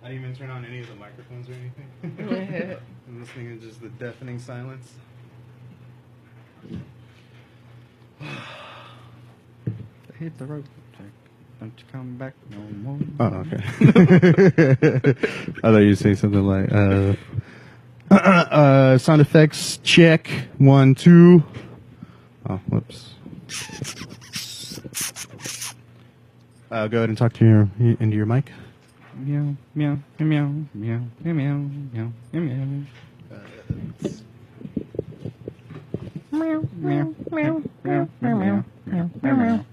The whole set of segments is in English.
I didn't even turn on any of the microphones or anything. I'm listening to just the deafening silence. Hit the road. Don't you come back no more. Oh, okay. I thought you'd say something like, sound effects check. 1, 2. Oh, whoops. Go ahead and talk to into your mic. Meow, meow, meow, meow, meow, meow, meow, meow. Meow, meow, meow, meow, meow, meow, meow, meow.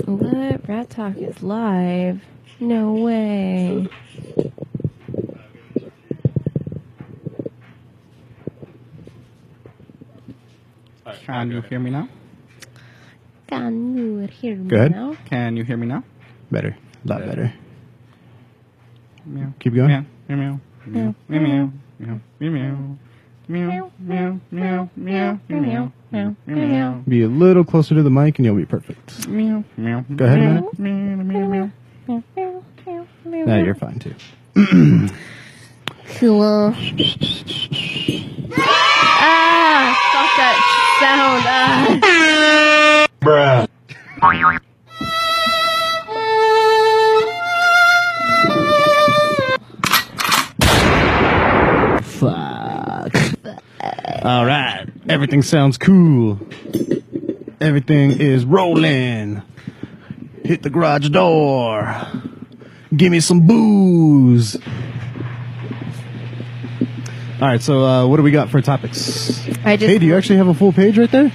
What? Ratt Talk is live? No way. Can you hear me now? Can you hear me Go ahead. now? Can you hear me now? Better. A lot better. Meow. Keep going. Meow, meow, meow, meow, meow, meow, meow, meow, meow, meow, meow, meow, meow. Be a little closer to the mic and you'll be perfect. Meow, meow. Go ahead, man. Meow, meow, meow. Nah, you're fine too. Cool. Stop that sound. Bruh. Fuck. Alright. Everything sounds cool. Everything is rolling. Hit the garage door. Give me some booze. Alright, so what do we got for topics? Hey, do you actually have a full page right there?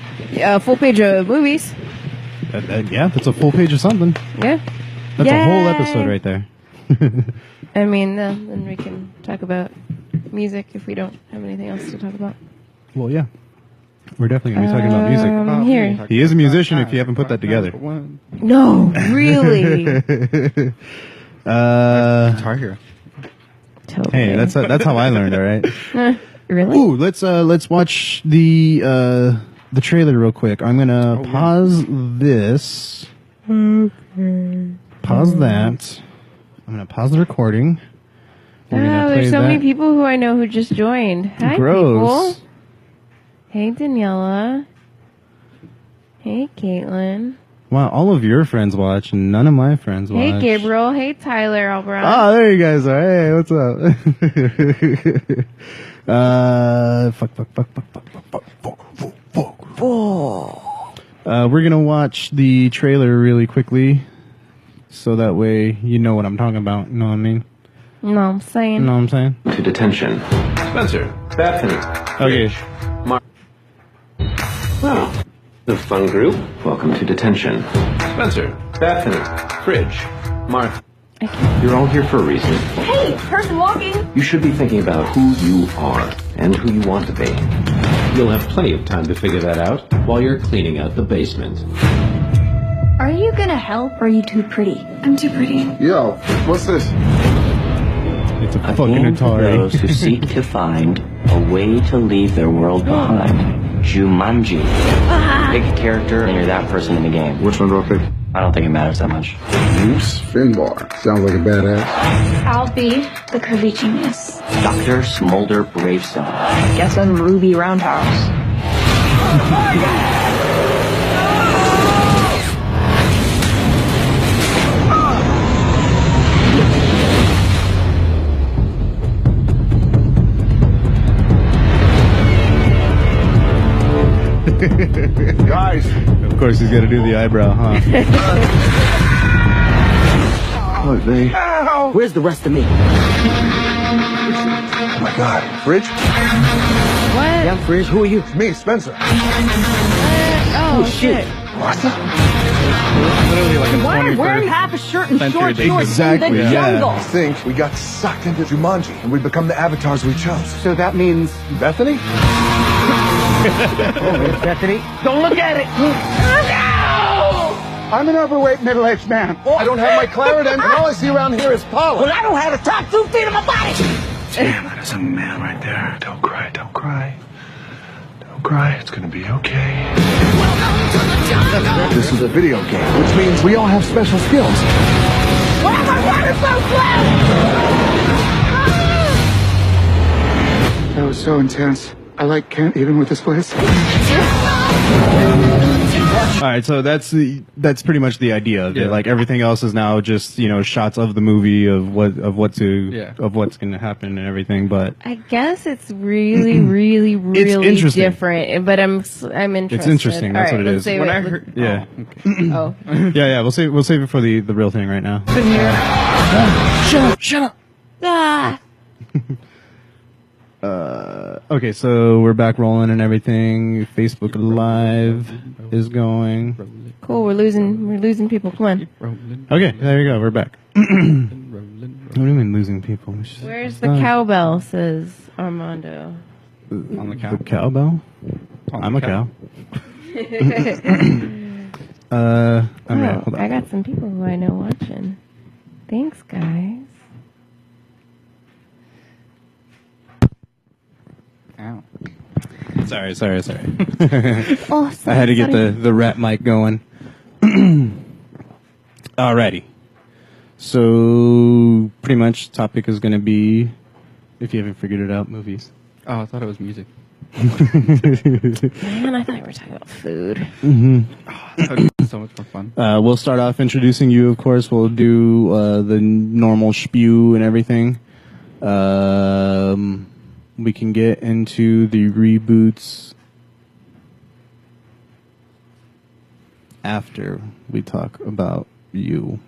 Full page of movies. Yeah, that's a full page of something. Yeah. That's a whole Yay. episode right there. I mean, then we can talk about music if we don't have anything else to talk about. Well, yeah. We're definitely going to be talking about music. Here. He is a musician if you haven't put that together. No, really. Guitar Hero. Totally. Hey, that's how I learned, all right? Really? Ooh, let's watch the trailer real quick. I'm going to pause this. Okay. Pause that. I'm going to pause the recording. We're gonna play there's so many that. people who I know who just joined. Hi, Gross. people. Hey, Daniela. Hey, Caitlin. Wow, all of your friends watch and none of my friends watch. Hey, Gabriel. Hey, Tyler Albron. Oh, there you guys are. Hey, what's up? We're going to watch the trailer really quickly so that way you know what I'm talking about. You know what I mean? No, I'm saying. You know what I'm saying? To detention. Spencer. Bethany. Okay. Wow. The fun group. Welcome to detention. Spencer. Bethany. Fridge. Martha. You're all here for a reason. Hey, person walking. You should be thinking about who you are and who you want to be. You'll have plenty of time to figure that out while you're cleaning out the basement. Are you gonna help or are you too pretty? I'm too pretty. Yo, what's this? It's a A fucking game for Atari. those who seek to find a way to leave their world behind. Jumanji. Pick a character and you're that person in the game. Which one do I pick? I don't think it matters that much. Bruce Finbar. Sounds like a badass. I'll be the curvy genius. Dr. Smolder Bravestone. Guess I'm Ruby Roundhouse. Guys. Of course, he's got to do the eyebrow, huh? Look, they. Where's the rest of me? Oh my God. Fridge? What? Yeah, Frizz, who are you? It's me, Spencer. Oh, shit. What? Literally like a Why 21st wearing half a shirt and century short shorts exactly, in the yeah. jungle? I think we got sucked into Jumanji and we become the avatars we chose. So that means Bethany? Bethany? Don't look at it. I'm an overweight, middle-aged man. I don't have my Claritin, and all I see around here is pollen. Well, I don't have the top 2 feet of my body. Damn, that is a man right there. Don't cry, don't cry. Don't cry, it's gonna be okay. This is a video game, which means we all have special skills. Why am I running so slow? That was so intense. I can't even with this place. All right, so that's pretty much the idea of it. Like everything else is now just shots of the movie of what's going to happen and everything. But I guess it's really, really, really different. But I'm interested. It's interesting. That's all what right, it is. When I heard, yeah. Oh. Yeah. We'll save it for the real thing right now. Shut up. Ah. Okay, so we're back rolling and everything. Facebook Live is going. Cool. We're losing people. Come on. Okay, there you go. We're back. What do you mean losing people? Where's the cowbell? Says Armando. On the cow. The cowbell? I'm a cow. All right, hold on. I got some people who I know watching. Thanks, guys. Ow. Sorry. Oh, I had to get the rat mic going. Alrighty. So, pretty much, topic is going to be, if you haven't figured it out, movies. Oh, I thought it was music. Man, I thought we were talking about food. Mm-hmm. Oh, that would be so much more fun. We'll start off introducing you, of course. We'll do the normal spew and everything. We can get into the reboots after we talk about you. You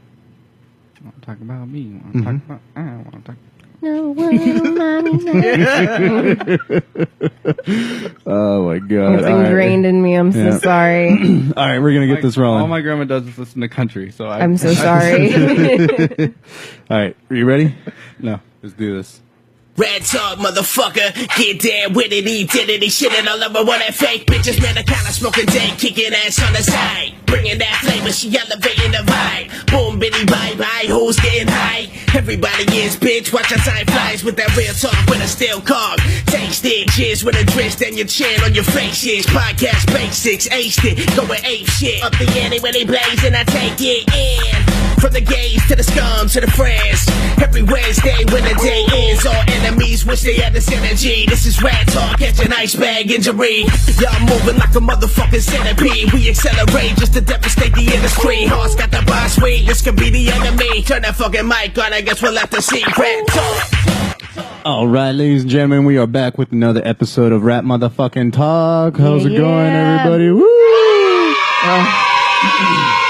want to talk about me? You want to talk about... I want to talk... No one, mommy, Oh my god. It's ingrained in me. I'm so sorry. Alright, we're going to get this rolling. All my grandma does is listen to country, so I'm so sorry. Alright, are you ready? No. Let's do this. Ratt Talk, motherfucker, get down with it, identity shit, and all over what that fake bitches, man, I kinda smoking day, kicking ass on the side, bringing that flavor, she elevating the vibe, boom, bitty, bye-bye, who's getting high, everybody is, bitch, watch our time flies, with that real talk, with a steel calm, taste it, cheers with a twist, and your chin on your face is, podcast basics, aced it, going ape shit, up the ante when they blaze, and I take it in, from the gays to the scum to the friends, every Wednesday when the day ends, all enemies wish they had this energy. This is Ratt Talk, catch an ice bag injury. Y'all moving like a motherfucking centipede. We accelerate just to devastate the industry. Hearts got the boss sweet, this could be the enemy. Turn that fucking mic on, I guess we'll have to see. Ratt Talk. Alright, ladies and gentlemen, we are back with another episode of Ratt Motherfucking Talk. How's it going, everybody? Woo!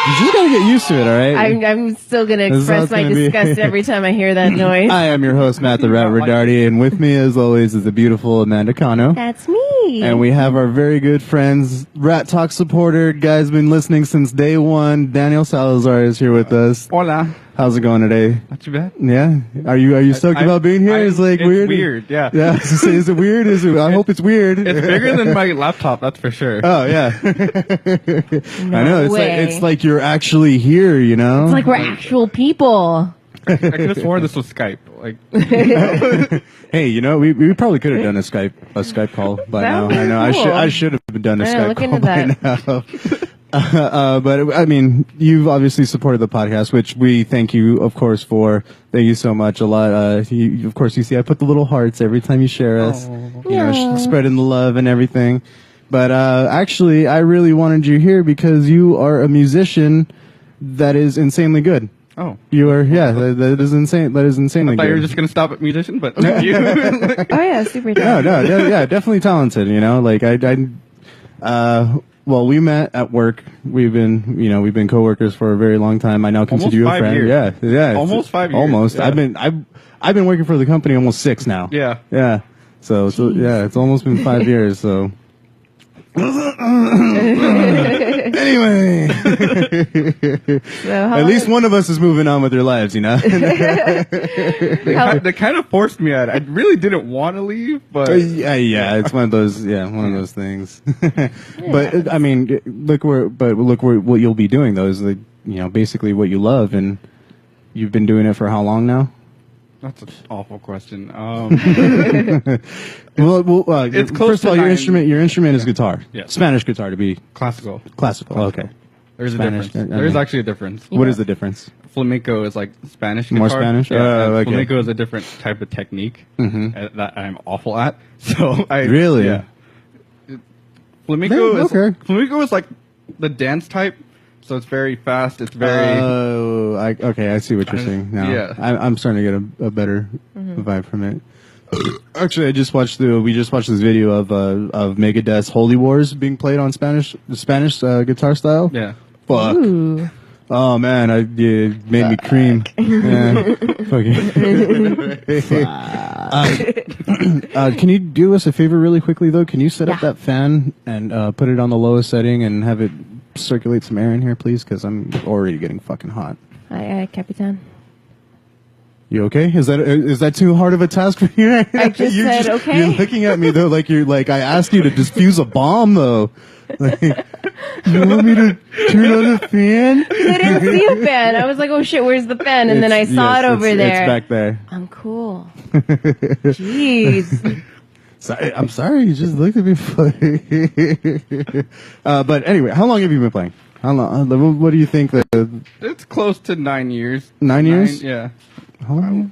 You just gotta get used to it, alright? I'm still gonna express my disgust every time I hear that noise. I am your host, Matt the Rat Redardy, and with me, as always, is the beautiful Amanda Cano. That's me. And we have our very good friends, Ratt Talk supporter, guy's been listening since day one. Daniel Salazar is here with us. Hola. How's it going today? Not too bad. Yeah? Are you stoked about being here? It's like weird? Weird, yeah. Yeah, is it weird? I hope it's weird. It's bigger than my laptop, that's for sure. Oh, yeah. No I know, way. it's like you're actually here, you know? It's like we're actual people. I could have sworn this was Skype. Like, hey, you know, we probably could have done a Skype call by now. That would be I know. cool. I should have done a Skype look call into by now. But I mean, you've obviously supported the podcast, which we thank you, of course, for. Thank you so much a lot. Of course, you see, I put the little hearts every time you share us. You know, spreading the love and everything. But actually, I really wanted you here because you are a musician that is insanely good. oh. You are, yeah, that is insane. That is insanely I thought good. you were just going to stop at musician, but you. Oh yeah, super talented. Yeah, definitely talented. You know, like well, we met at work. We've been coworkers for a very long time. I now consider you a friend. Years. Yeah. Almost 5 years. Almost. Yeah. I've been working for the company almost 6 now. Yeah. Yeah. So yeah, it's almost been 5 years. So. Anyway, at least one of us is moving on with their lives, you know. They kind of forced me out. I really didn't want to leave, but yeah, it's one of those things. But I mean, look where what you'll be doing though is like, you know, basically what you love, and you've been doing it for how long now? That's an awful question. It's close first of all, your instrument is guitar. Yeah. Spanish guitar to be Classical. Okay. There's Spanish, a difference. There's actually a difference. What is the difference? Flamenco is like Spanish guitar. More Spanish? Yeah, Okay. Flamenco is a different type of technique that I'm awful at. So Really? Yeah. Flamenco okay. Flamenco is like the dance type. So it's very fast. It's very. Okay, I see what you're saying now. Yeah. I'm starting to get a better vibe from it. Actually, we just watched this video of Megadeth's Holy Wars being played on Spanish guitar style. Yeah. Fuck. Ooh. Oh man, it made me cream. Yeah. Can you do us a favor really quickly though? Can you set up that fan and put it on the lowest setting and have it circulate some air in here, please? Because I'm already getting fucking hot. Aye, Capitan. You okay? Is that too hard of a task for you? I just said okay. You're looking at me though like you're like I asked you to defuse a bomb though. Like, you want me to turn on the fan? I didn't see a fan. I was like, oh shit, where's the fan? And then I saw it over there. It's back there. I'm cool. Jeez. I'm sorry, you just looked at me funny. But anyway, how long have you been playing? How long? What do you think? It's close to 9 years. 9 years? Yeah. How long?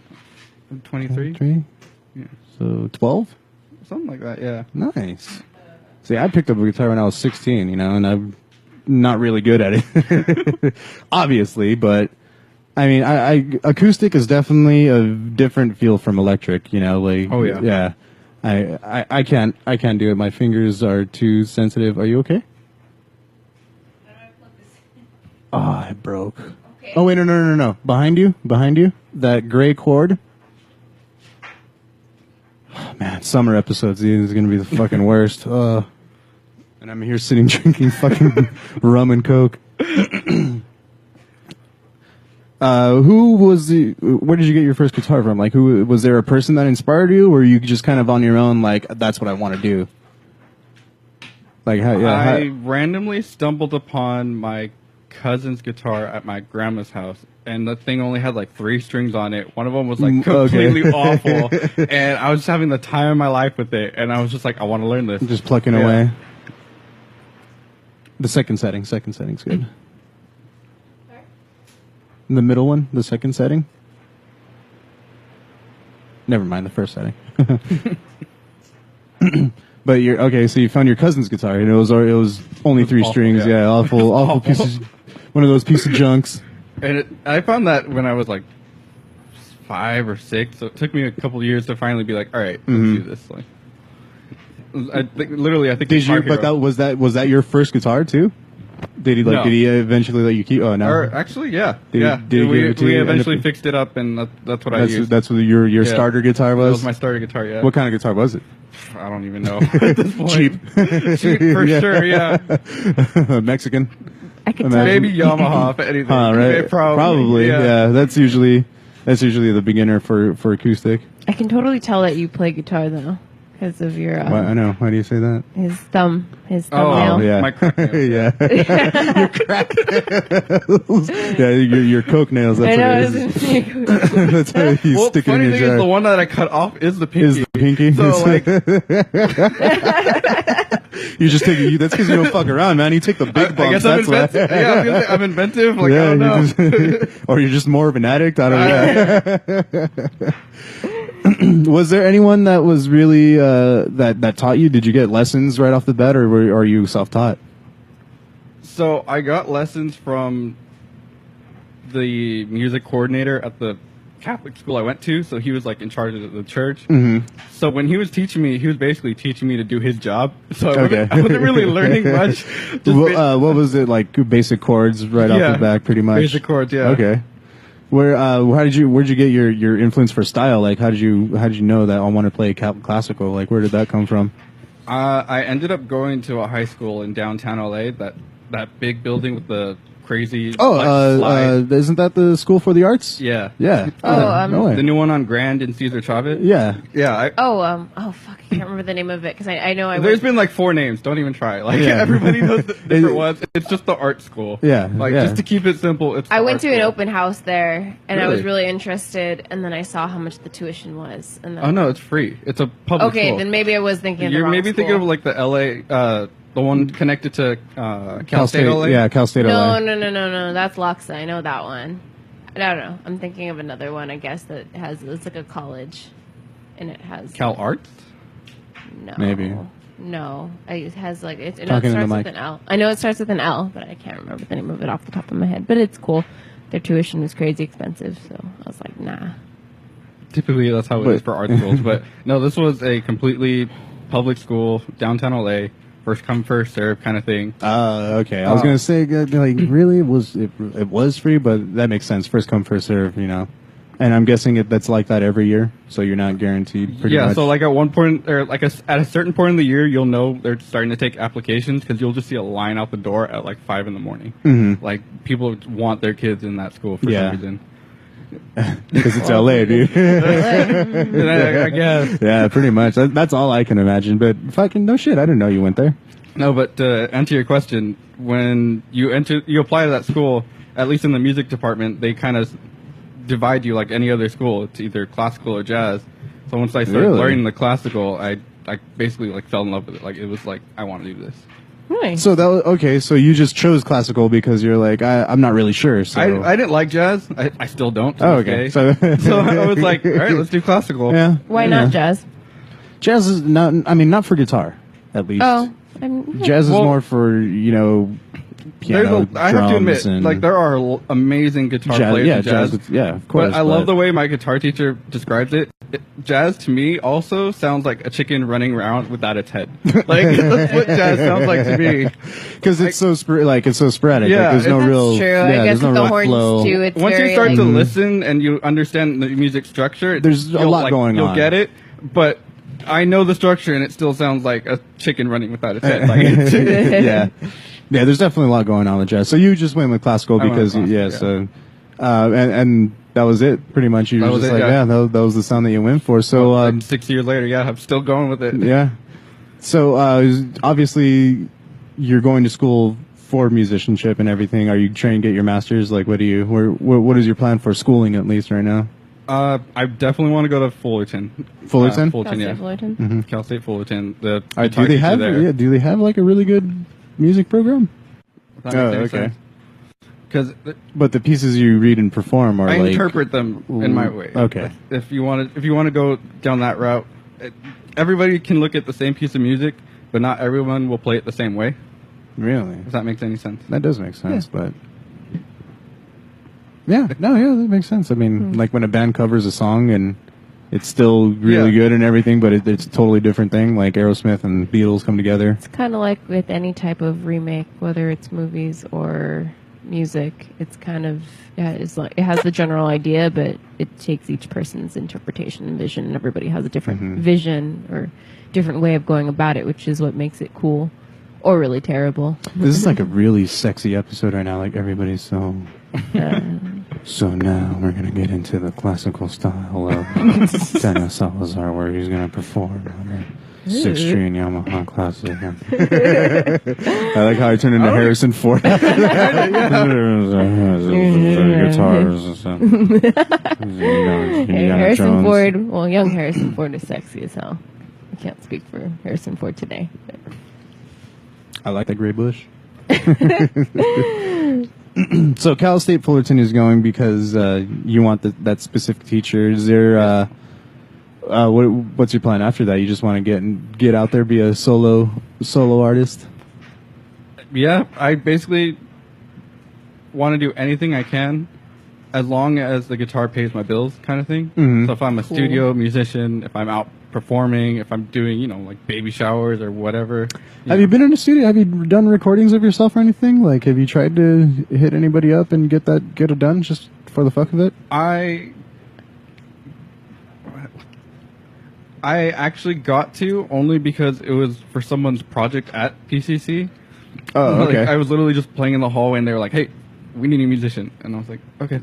I'm 23. 23? Yeah. So 12? Something like that. Yeah. Nice. See, I picked up a guitar when I was 16, you know, and I'm not really good at it, obviously. But I mean, I acoustic is definitely a different feel from electric, you know. Like, oh yeah, yeah. I can't do it. My fingers are too sensitive. Are you okay? Oh, it broke. Okay. Oh wait, no. Behind you. That gray cord. Oh, man, summer episodes is gonna be the fucking worst. And I'm here sitting drinking fucking rum and coke. Where did you get your first guitar from? Like, who was there a person that inspired you, or were you just kind of on your own? Like, that's what I want to do. Like, I randomly stumbled upon my cousin's guitar at my grandma's house, and the thing only had like 3 strings on it. One of them was like completely awful, and I was just having the time of my life with it, and I was just like, I want to learn this. Just plucking away. The second setting's good. The middle one, the second setting. Never mind, the first setting. But you're okay. So you found your cousin's guitar, and it was only 3 strings. Yeah, awful pieces. One of those piece of junks. And I found that when I was like 5 or 6, so it took me a couple of years to finally be like, all right, let's do this. Like, I think. Did you? But was that your first guitar too? Did he Did he eventually let you keep? Oh no. Actually, yeah. Did he we eventually fixed it up, and that's what I used. That's what your starter guitar was. That was my starter guitar. Yeah. What kind of guitar was it? I don't even know at this point. Cheap for sure. Yeah. Mexican. I could tell. Maybe Yamaha, if anything. Right. Probably. Yeah. That's usually the beginner for acoustic. I can totally tell that you play guitar though, because of your. I know. Why do you say that? His thumbnail. Oh yeah. My crack nails. Yeah. Your crack nails. Yeah, your coke nails. That's what it is. That's how you stick it in funny your thing jar. is the one that I cut off is the pinky. Is the pinky? So like, you just take it. That's because you don't fuck around, man. You take the big bumps. I guess I'm inventive. Yeah, I was gonna say I'm inventive. Like, yeah, I don't know. Or you're just more of an addict. I don't know. Was there anyone that was really that taught you? Did you get lessons right off the bat, or are you self-taught? So I got lessons from the music coordinator at the Catholic school I went to. So he was like in charge of the church. Mm-hmm. So when he was teaching me, he was basically teaching me to do his job. So I wasn't really learning much. What was it like? Basic chords right off the bat, pretty much. Basic chords, yeah. Okay. Where'd you get your influence for style? Like, how did you know that I want to play classical? Like, where did that come from? I ended up going to a high school in downtown LA that that big building with the crazy slide. Isn't that the School for the Arts? Yeah. Yeah. Oh, way. The new one on Grand and Cesar Chavez? Yeah. Yeah. Fuck, I can't remember the name of it because I know There's been like 4 names. Don't even try. Like everybody knows the different ones. It's just the art school. Yeah. Like just to keep it simple. I went to an open house there and I was Really? really interested, and then I saw how much the tuition was. And then Oh no, it's free. It's a public okay, school. then maybe I was thinking of the You're wrong maybe school. thinking of like the LA, the one connected to Cal State LA. Yeah, Cal State LA. No. That's Loxa. I know that one. I don't know. I'm thinking of another one. I guess that it's like a college, and it has Cal Arts. No, Maybe. No, it has like it Talking to the starts mic. with an L. I know it starts with an L, but I can't remember the name of it off the top of my head. But it's cool. Their tuition was crazy expensive, so I was like, nah. Typically, that's how it is for art schools. But no, this was a completely public school, downtown LA, first come first serve kind of thing. Okay. I was gonna say, like, really, it was free, but that makes sense. First come, first serve, you know. And I'm guessing that's like that every year, so you're not guaranteed. Pretty much. So like at one point, or like at a certain point in the year, you'll know they're starting to take applications because you'll just see a line out the door at like 5 in the morning. Mm-hmm. Like people want their kids in that school for some reason. Because it's LA, dude. I guess. Yeah, pretty much. That's all I can imagine. But fucking no shit. I didn't know you went there. No, but to answer your question, when you apply to that school, at least in the music department, they kind of divide you like any other school. It's either classical or jazz. So once I started learning the classical, I basically like fell in love with it. Like it was like I want to do this. Nice. So that was, okay. So you just chose classical because you're like I'm not really sure. So I didn't like jazz. I still don't. Oh, okay. So I was like, all right, let's do classical. Yeah. Why not jazz? Jazz is not. I mean, not for guitar, at least. Oh, jazz is more for piano, I have to admit, and like there are amazing guitar players in jazz. Of course. But I love the way my guitar teacher describes it. Jazz to me also sounds like a chicken running around without its head. Like that's what jazz sounds like to me. Because it's so it's so sporadic. Yeah, like, there's no that's real. true. Yeah, I guess there's no with the real horns flow. too, it's Once very, you start like, to listen and you understand the music structure, There's a lot going on. You'll get it, but I know the structure and it still sounds like a chicken running without its head. Like, yeah. Yeah, there's definitely a lot going on with jazz. So you just went with classical because, so, and that was it, pretty much. You were just like, that was the sound that you went for. So, like 6 years later, I'm still going with it. Yeah. So, obviously, you're going to school for musicianship and everything. Are you trying to get your master's? Like, what is your plan for schooling, at least, right now? I definitely want to go to Fullerton. Fullerton? Fullerton, yeah. Fullerton? Mm-hmm. Cal State Fullerton. Do they have like a really good music program? Okay. But the pieces you read and perform are I like interpret them in my way. Okay. Like, if you want to go down that route, everybody can look at the same piece of music, but not everyone will play it the same way. Really? If that makes any sense. That does make sense, but that makes sense. I mean, like when a band covers a song and it's still really good and everything, but it's a totally different thing. Like Aerosmith and Beatles come together. It's kind of like with any type of remake, whether it's movies or music. It's kind of it's like it has the general idea, but it takes each person's interpretation and vision, and everybody has a different vision or different way of going about it, which is what makes it cool or really terrible. This is like a really sexy episode right now. Like everybody's so. So now we're going to get into the classical style of Daniel Salazar, where he's going to perform on a 6-string Yamaha classic. I like how I turned into Harrison Ford. Guitars and stuff. Harrison Ford, well, young Harrison Ford is sexy as hell. I can't speak for Harrison Ford today. But. I like that gray bush. So Cal State Fullerton is going because you want that specific teacher. Is there what's your plan after that? You just want to get out there, be a solo artist? Yeah, I basically want to do anything I can as long as the guitar pays my bills, kind of thing. Mm-hmm. So if I'm a studio musician, if I'm out performing, if I'm doing, like baby showers or whatever. Have you been in a studio? Have you done recordings of yourself or anything? Like, have you tried to hit anybody up and get it done just for the fuck of it? I actually got to only because it was for someone's project at PCC. Oh, okay. Like, I was literally just playing in the hallway, and they were like, "Hey, we need a musician," and I was like, "Okay."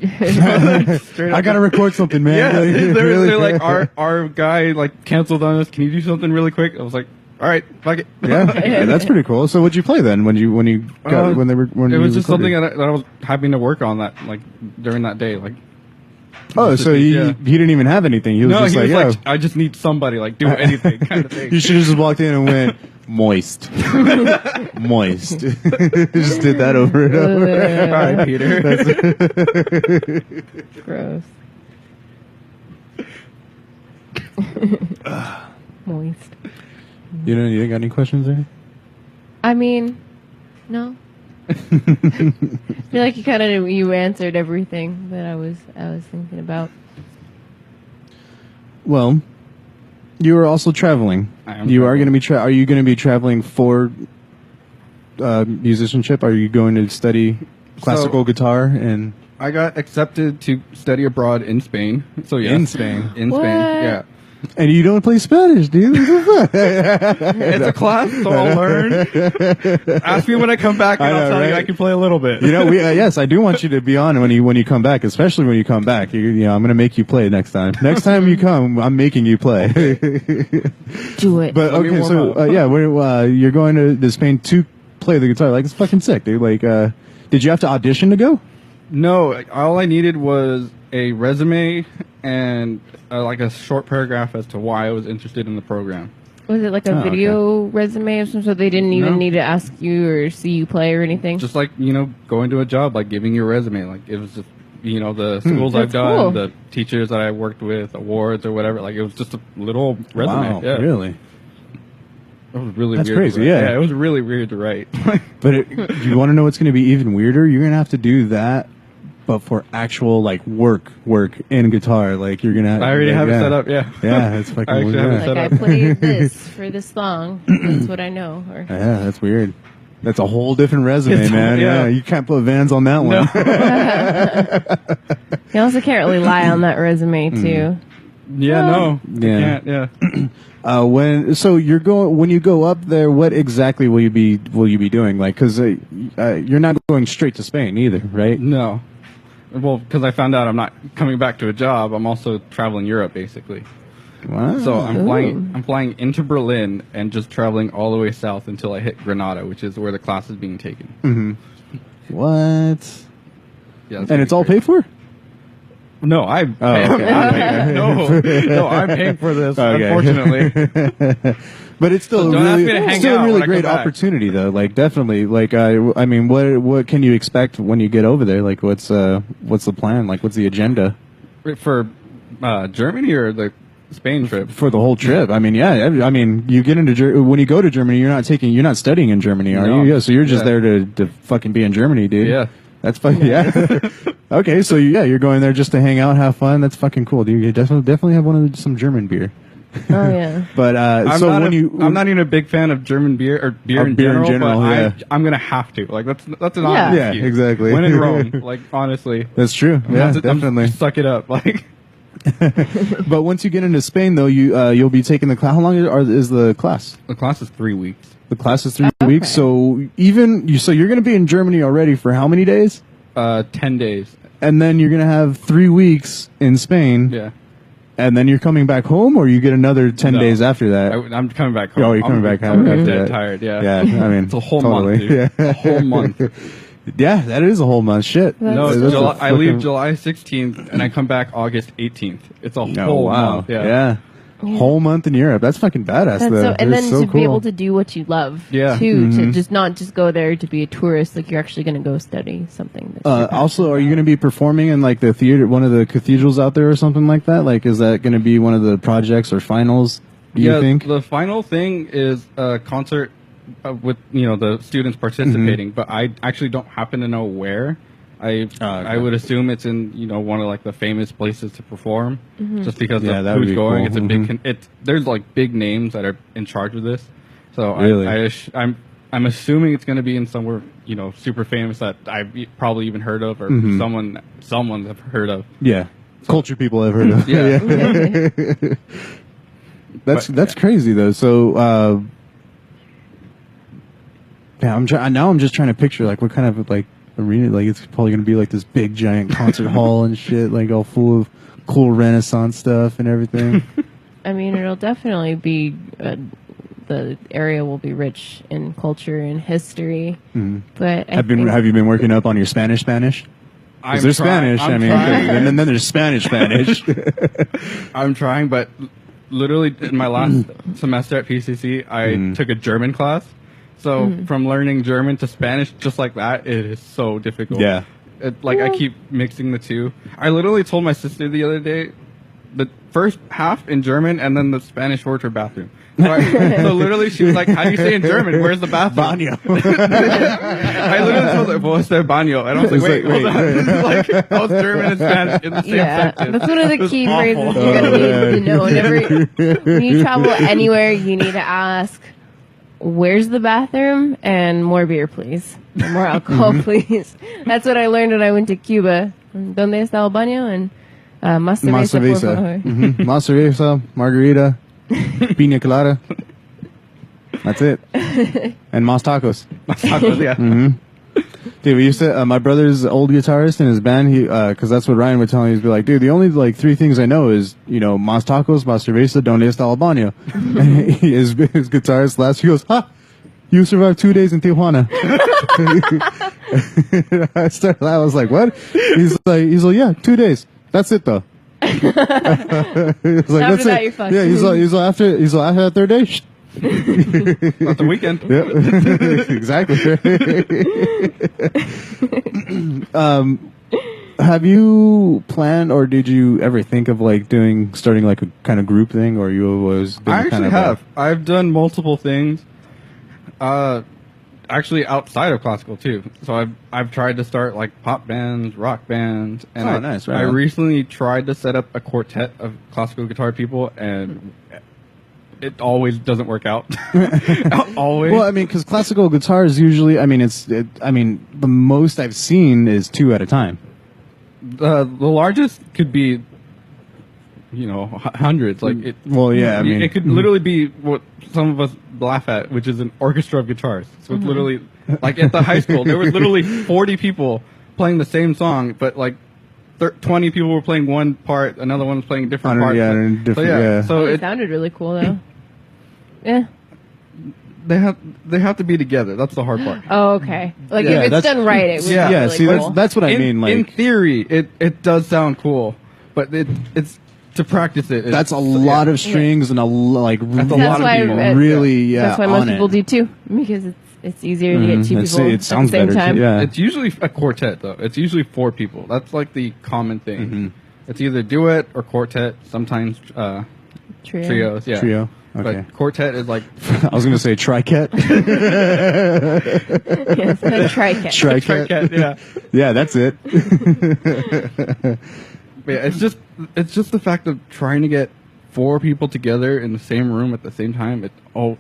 I gotta record something, man. Yeah, Like, they're like, our guy like canceled on us. Can you do something really quick? I was like, all right, fuck it. Yeah, that's pretty cool. So what'd you play then when you got when they were when it you was just recorded? something that I was having to work on that like during that day, like. Oh, so he didn't even have anything. He was just he like, was yo. I just need somebody, like, do anything kind of thing. You should have just walked in and went, moist. Moist. Just did that over and over. All right, Peter. Gross. Moist. You ain't got any questions there? I mean, no. I feel like you answered everything that I was thinking about. Well, you are also traveling. You are going to be are you going to be traveling for musicianship? Are you going to study classical guitar? And I got accepted to study abroad in Spain. So yeah, in Spain. In Spain, yeah. And you don't play Spanish, do you? It's a class, so I'll learn. Ask me when I come back, and I'll tell you I can play a little bit. You know, yes, I do want you to be on when you come back, especially when you come back. I'm going to make you play next time. Next time you come, I'm making you play. Do it. But okay, so you're going to Spain to play the guitar. Like, it's fucking sick, dude. Like, did you have to audition to go? No, all I needed was a resume and like a short paragraph as to why I was interested in the program. Was it like a video resume or something? So they didn't even need to ask you or see you play or anything? Just like, going to a job, like giving your resume. Like, it was just, the schools I've done, cool. the teachers that I worked with, awards or whatever. Like, it was just a little resume. Wow, yeah. really? It was really That's weird. Crazy, yeah. It was really weird to write. But you want to know what's going to be even weirder? You're going to have to do that, but for actual like work in guitar. Like, you're gonna. I already have it set up. Yeah. Yeah, that's fucking I weird. have it set I up. played this for this song. That's what I know. Or Yeah, that's weird. That's a whole different resume, man. yeah. You can't put Vans on that one. you also can't really lie on that resume too. Yeah, no. Yeah. I can't, yeah. When you go up there, what exactly will you be doing? Like, because you're not going straight to Spain either, right? No. Well, because I found out I'm not coming back to a job. I'm also traveling Europe, basically. Wow. So I'm flying into Berlin and just traveling all the way south until I hit Granada, which is where the class is being taken. Mm-hmm. What? Yeah, and it's all paid for? No, I'm paying for this, unfortunately. But it's still don't ask me to hang out a really when I great come back. opportunity, though. Like, definitely. Like, I mean, what can you expect when you get over there? Like, what's the plan? Like, what's the agenda For Germany or the Spain trip? for the whole trip? I mean, yeah. I mean, you get into when you go to Germany, you're not studying in Germany, are you? Yeah. So you're just there to fucking be in Germany, dude. Yeah. That's fucking yeah. Okay, so you're going there just to hang out, have fun. That's fucking cool, dude. You definitely have some German beer. Oh yeah. But I'm not even a big fan of German beer or beer in general. But I'm gonna have to. Like, that's an honest yeah, excuse. exactly. When in Rome, like, honestly. That's true. Yeah, definitely. Suck it up, like. But once you get into Spain, though, you'll be taking the class. How long is the class? The class is 3 weeks. The class is 3 weeks. So you're going to be in Germany already for how many days? 10 days. And then you're going to have 3 weeks in Spain. Yeah. And then you're coming back home, or you get another 10 days after that? I'm coming back home. Oh, you're coming back home. I'm dead that. tired, yeah. Yeah, I mean, it's a whole totally. month, dude. A whole month. Yeah, that is a whole month. Shit. No, I leave July 16th, and I come back August 18th. It's a whole month. Yeah. Whole month in Europe. That's fucking badass, though. And then so to cool. be able to do what you love, too. To just not just go there to be a tourist. Like, you're actually going to go study something. Also, are you going to be performing in, like, the theater, one of the cathedrals out there or something like that? Like, is that going to be one of the projects or finals, do you think? The final thing is a concert with, the students participating, but I actually don't happen to know where. I would assume it's in one of like the famous places to perform, just because of who's going. Cool. It's a big. There's like big names that are in charge of this, so really? I'm assuming it's going to be in somewhere super famous that I've probably even heard of, or someone have heard of. Yeah, culture people have heard of. Yeah, that's crazy though. So Yeah, I'm just trying to picture like what kind of like arena, like it's probably gonna be like this big giant concert hall and shit, like all full of cool Renaissance stuff and everything. I mean, it'll definitely be the area will be rich in culture and history. But have you been working up on your Spanish? Because there's Spanish. I mean, and then there's Spanish. I'm trying, but literally in my last semester at PCC, I took a German class. So from learning German to Spanish, just like that, it is so difficult. Yeah. I keep mixing the two. I literally told my sister the other day, the first half in German and then the Spanish word for bathroom. So literally she was like, how do you say in German? Where's the bathroom? Baño. I literally told her, what's their baño? And I was like, wait, hold on. Like, I was German and Spanish in the same sentence. That's one of the key phrases you're going to need to know. When you travel anywhere, you need to ask, where's the bathroom? And more beer, please. And more alcohol, please. That's what I learned when I went to Cuba. ¿Dónde está el baño? And más cerveza, por favor. Más cerveza, margarita, piña colada. That's it. And más tacos. Más tacos, yeah. Dude, we used to, my brother's old guitarist in his band, he, cause that's what Ryan would tell me, he'd be like, dude, the only, like, 3 things I know is, más tacos, más cerveza, donde está el baño. And his guitarist laughs, he goes, you survived 2 days in Tijuana. I was like, what? He's like, yeah, 2 days. That's it though. He's like, after that, you're fucked. Yeah, he's like, after that 3rd day, Not the weekend. Yeah, exactly. Have you planned, or did you ever think of like starting like a kind of group thing, or you always? I actually have. I've done multiple things. Actually, outside of classical too. So I've tried to start like pop bands, rock bands, and nice. I recently tried to set up a quartet of classical guitar people, and it always doesn't work out. Always. Well, I mean, because classical guitars usually, the most I've seen is 2 at a time. The largest could be, hundreds. Like it. Well, yeah. It could literally be what some of us laugh at, which is an orchestra of guitars. So it's literally like at the high school, there were literally 40 people playing the same song, but like 20 people were playing one part, another one was playing a different part. So it sounded really cool though. Yeah. They have to be together. That's the hard part. Oh, okay. Like if it's done right, it would be really see, cool. that's what I mean. Like in theory, it does sound cool, but it's to practice it. That's a lot of strings and a lot of people. That's why most people do too, because it's easier to get 2 people it sounds at the same better time. too, yeah. It's usually a quartet though. It's usually 4 people. That's like the common thing. It's either duet or quartet. Sometimes trios. Yeah. Trio. Okay. But quartet is like I was going to say triquet. Yes, a triquet. triquet. Yeah. Yeah, that's it. But yeah, it's just the fact of trying to get 4 people together in the same room at the same time.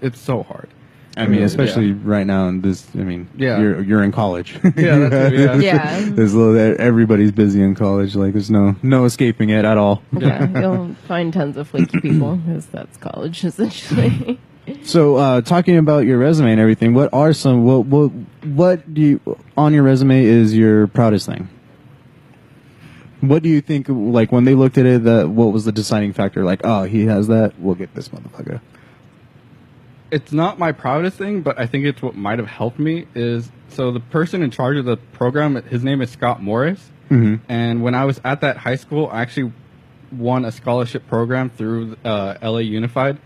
It's so hard. I mean, especially right now in this. I mean, you're in college. Yeah, that's it, yeah. There's everybody's busy in college. Like, there's no escaping it at all. Yeah, you'll find tons of flaky people because that's college essentially. So, talking about your resume and everything, what are some what do you on your resume is your proudest thing? What do you think? Like when they looked at it, what was the deciding factor? Like, oh, he has that. We'll get this motherfucker. It's not my proudest thing, but I think it's what might have helped me so the person in charge of the program, his name is Scott Morris. And when I was at that high school, I actually won a scholarship program through LA Unified.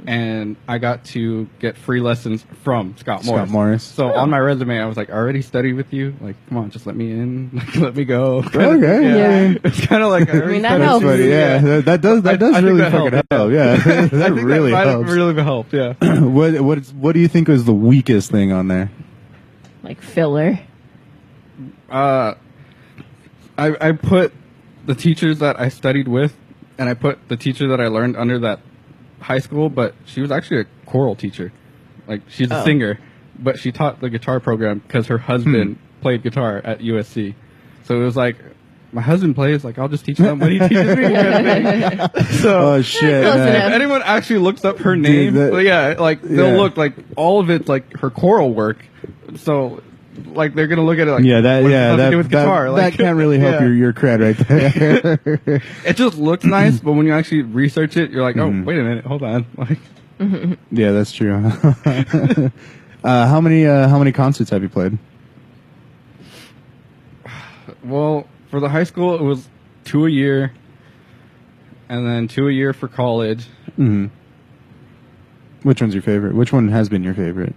And I got to get free lessons from Scott Morris. So on my resume, I was like, I already studied with you. Like, come on, just let me in. Like, let me go. Okay. Yeah. It's kind of like, I mean, that helps. Yeah, that does really fucking help. Yeah, that really helps. Really helped. Yeah. What do you think was the weakest thing on there? Like filler. I put the teachers that I studied with, and I put the teacher that I learned under that high school, but she was actually a choral teacher. Like, she's a singer, but she taught the guitar program because her husband played guitar at USC. So it was like, my husband plays, like, I'll just teach them what he teaches me. So, oh, shit. if anyone actually looks up her name, they'll look, like, all of it's, like, her choral work. So, like, they're gonna look at it like, that what does it have to do with guitar? That can't really help your cred right there. It just looks nice, but when you actually research it, you're like, oh, wait a minute, hold on. Like, yeah, that's true. How many concerts have you played? well, for the high school, it was 2 a year, and then 2 a year for college. Mm-hmm. Which one's your favorite? Which one has been your favorite?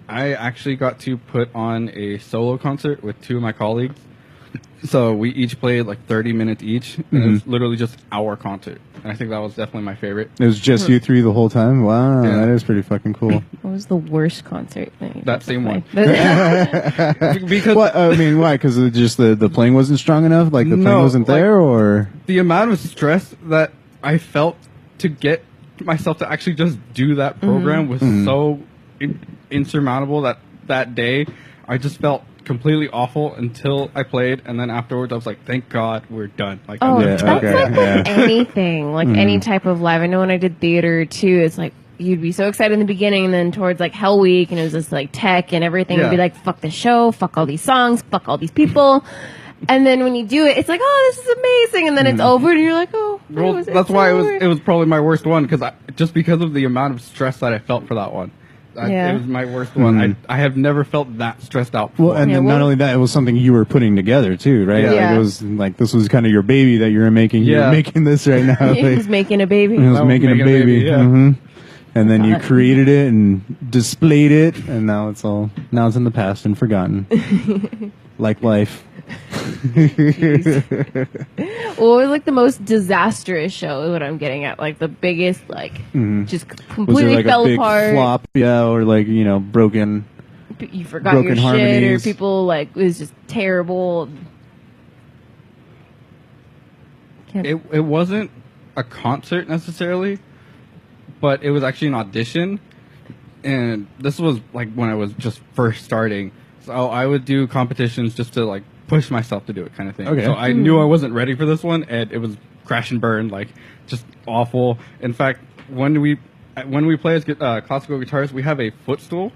I actually got to put on a solo concert with 2 of my colleagues. So we each played like 30 minutes each. And it was literally just our concert. And I think that was definitely my favorite. It was just you 3 the whole time? Wow, yeah. That is pretty fucking cool. What was the worst concert that same one. Because what? I mean, why? Because just the playing wasn't strong enough? Like the playing wasn't there? Or the amount of stress that I felt to get myself to actually just do that program was so insurmountable that day. I just felt completely awful until I played, and then afterwards I was like, thank God we're done. Like, that's like with anything, like any type of live. I know when I did theater too, it's like you'd be so excited in the beginning, and then towards like Hell Week, and it was just like tech and everything, would be like, fuck the show, fuck all these songs, fuck all these people. And then when you do it, it's like, oh, this is amazing, and then it's over, and you're like, oh. Well, that's why it was probably my worst one, just because of the amount of stress that I felt for that one. It was my worst one. I have never felt that stressed out before. Well, and then not only that, it was something you were putting together too, right? Yeah. Like it was like this was kind of your baby that you were making. Yeah. You're making this right now. He was making a baby. He was making a baby. Yeah. And then you created it and displayed it, and now it's in the past and forgotten, like life. What was like the most disastrous show is what I'm getting at, like the biggest, like just completely like fell a big apart flop, or like broken, you forgot your shit, or people like it was just terrible. It wasn't a concert necessarily, but it was actually an audition, and this was like when I was just first starting, so I would do competitions just to like push myself to do it, kind of thing. Okay. So I knew I wasn't ready for this one, and it was crash and burn, like just awful. In fact, when we play as classical guitarists, we have a footstool.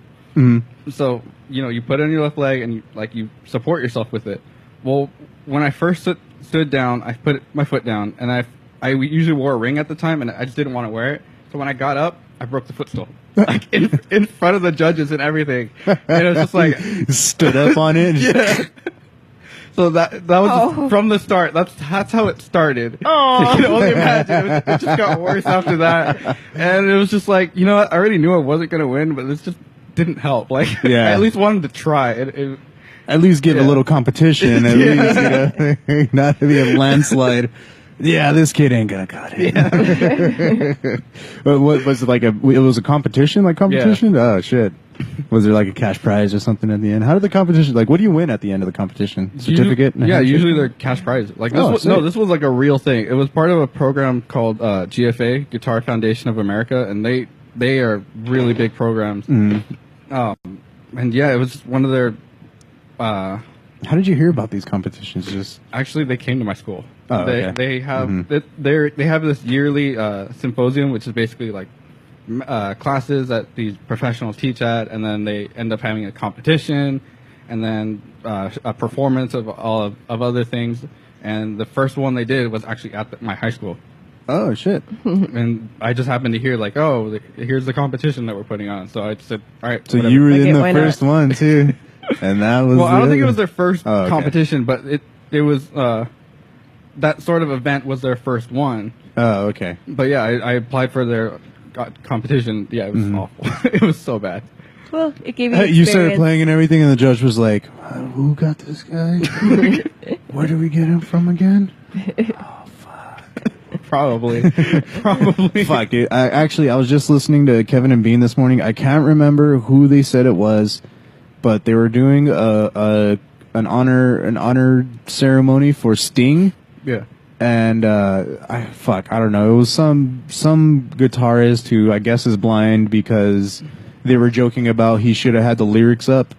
So you put it on your left leg and you support yourself with it. Well, when I first stood down, I put my foot down, and I usually wore a ring at the time, and I just didn't want to wear it. So when I got up, I broke the footstool, like in front of the judges and everything, and it was just like stood up on it. Yeah. So that was just from the start. That's how it started. Oh, you can only imagine. It just got worse after that, and it was just like, you know what? I already knew I wasn't gonna win, but this just didn't help. Like, I at least wanted to try. At least give a little competition. At least, not to be a landslide. Yeah, this kid ain't gonna cut it. Yeah. What was it like? It was a competition, like competition. Yeah. Oh shit. Was there like a cash prize or something at the end? How did the competition, like, what do you win at the end of the competition? Certificate? Usually they're cash prizes. Like this this was like a real thing. It was part of a program called GFA, Guitar Foundation of America, and they are really big programs. And it was one of their. How did you hear about these competitions? Just actually, they came to my school. Oh, they have they have this yearly symposium, which is basically like classes that these professionals teach at, and then they end up having a competition, and then a performance of other things. And the first one they did was actually at my high school. Oh shit! And I just happened to hear like, oh, here's the competition that we're putting on. So I just said, all right. So you were in the first one too, and that was. Well, I don't think it was their first competition, but it was that sort of event was their first one. Oh, okay. But yeah, I applied for their competition. Yeah, it was awful. It was so bad. Well, it gave you you started playing and everything, and the judge was like, who got this guy? Where do we get him from again? Oh, fuck. Probably. Fuck, dude. I was just listening to Kevin and Bean this morning. I can't remember who they said it was, but they were doing an honor ceremony for Sting. Yeah. And I don't know. It was some guitarist who I guess is blind, because they were joking about he should have had the lyrics up,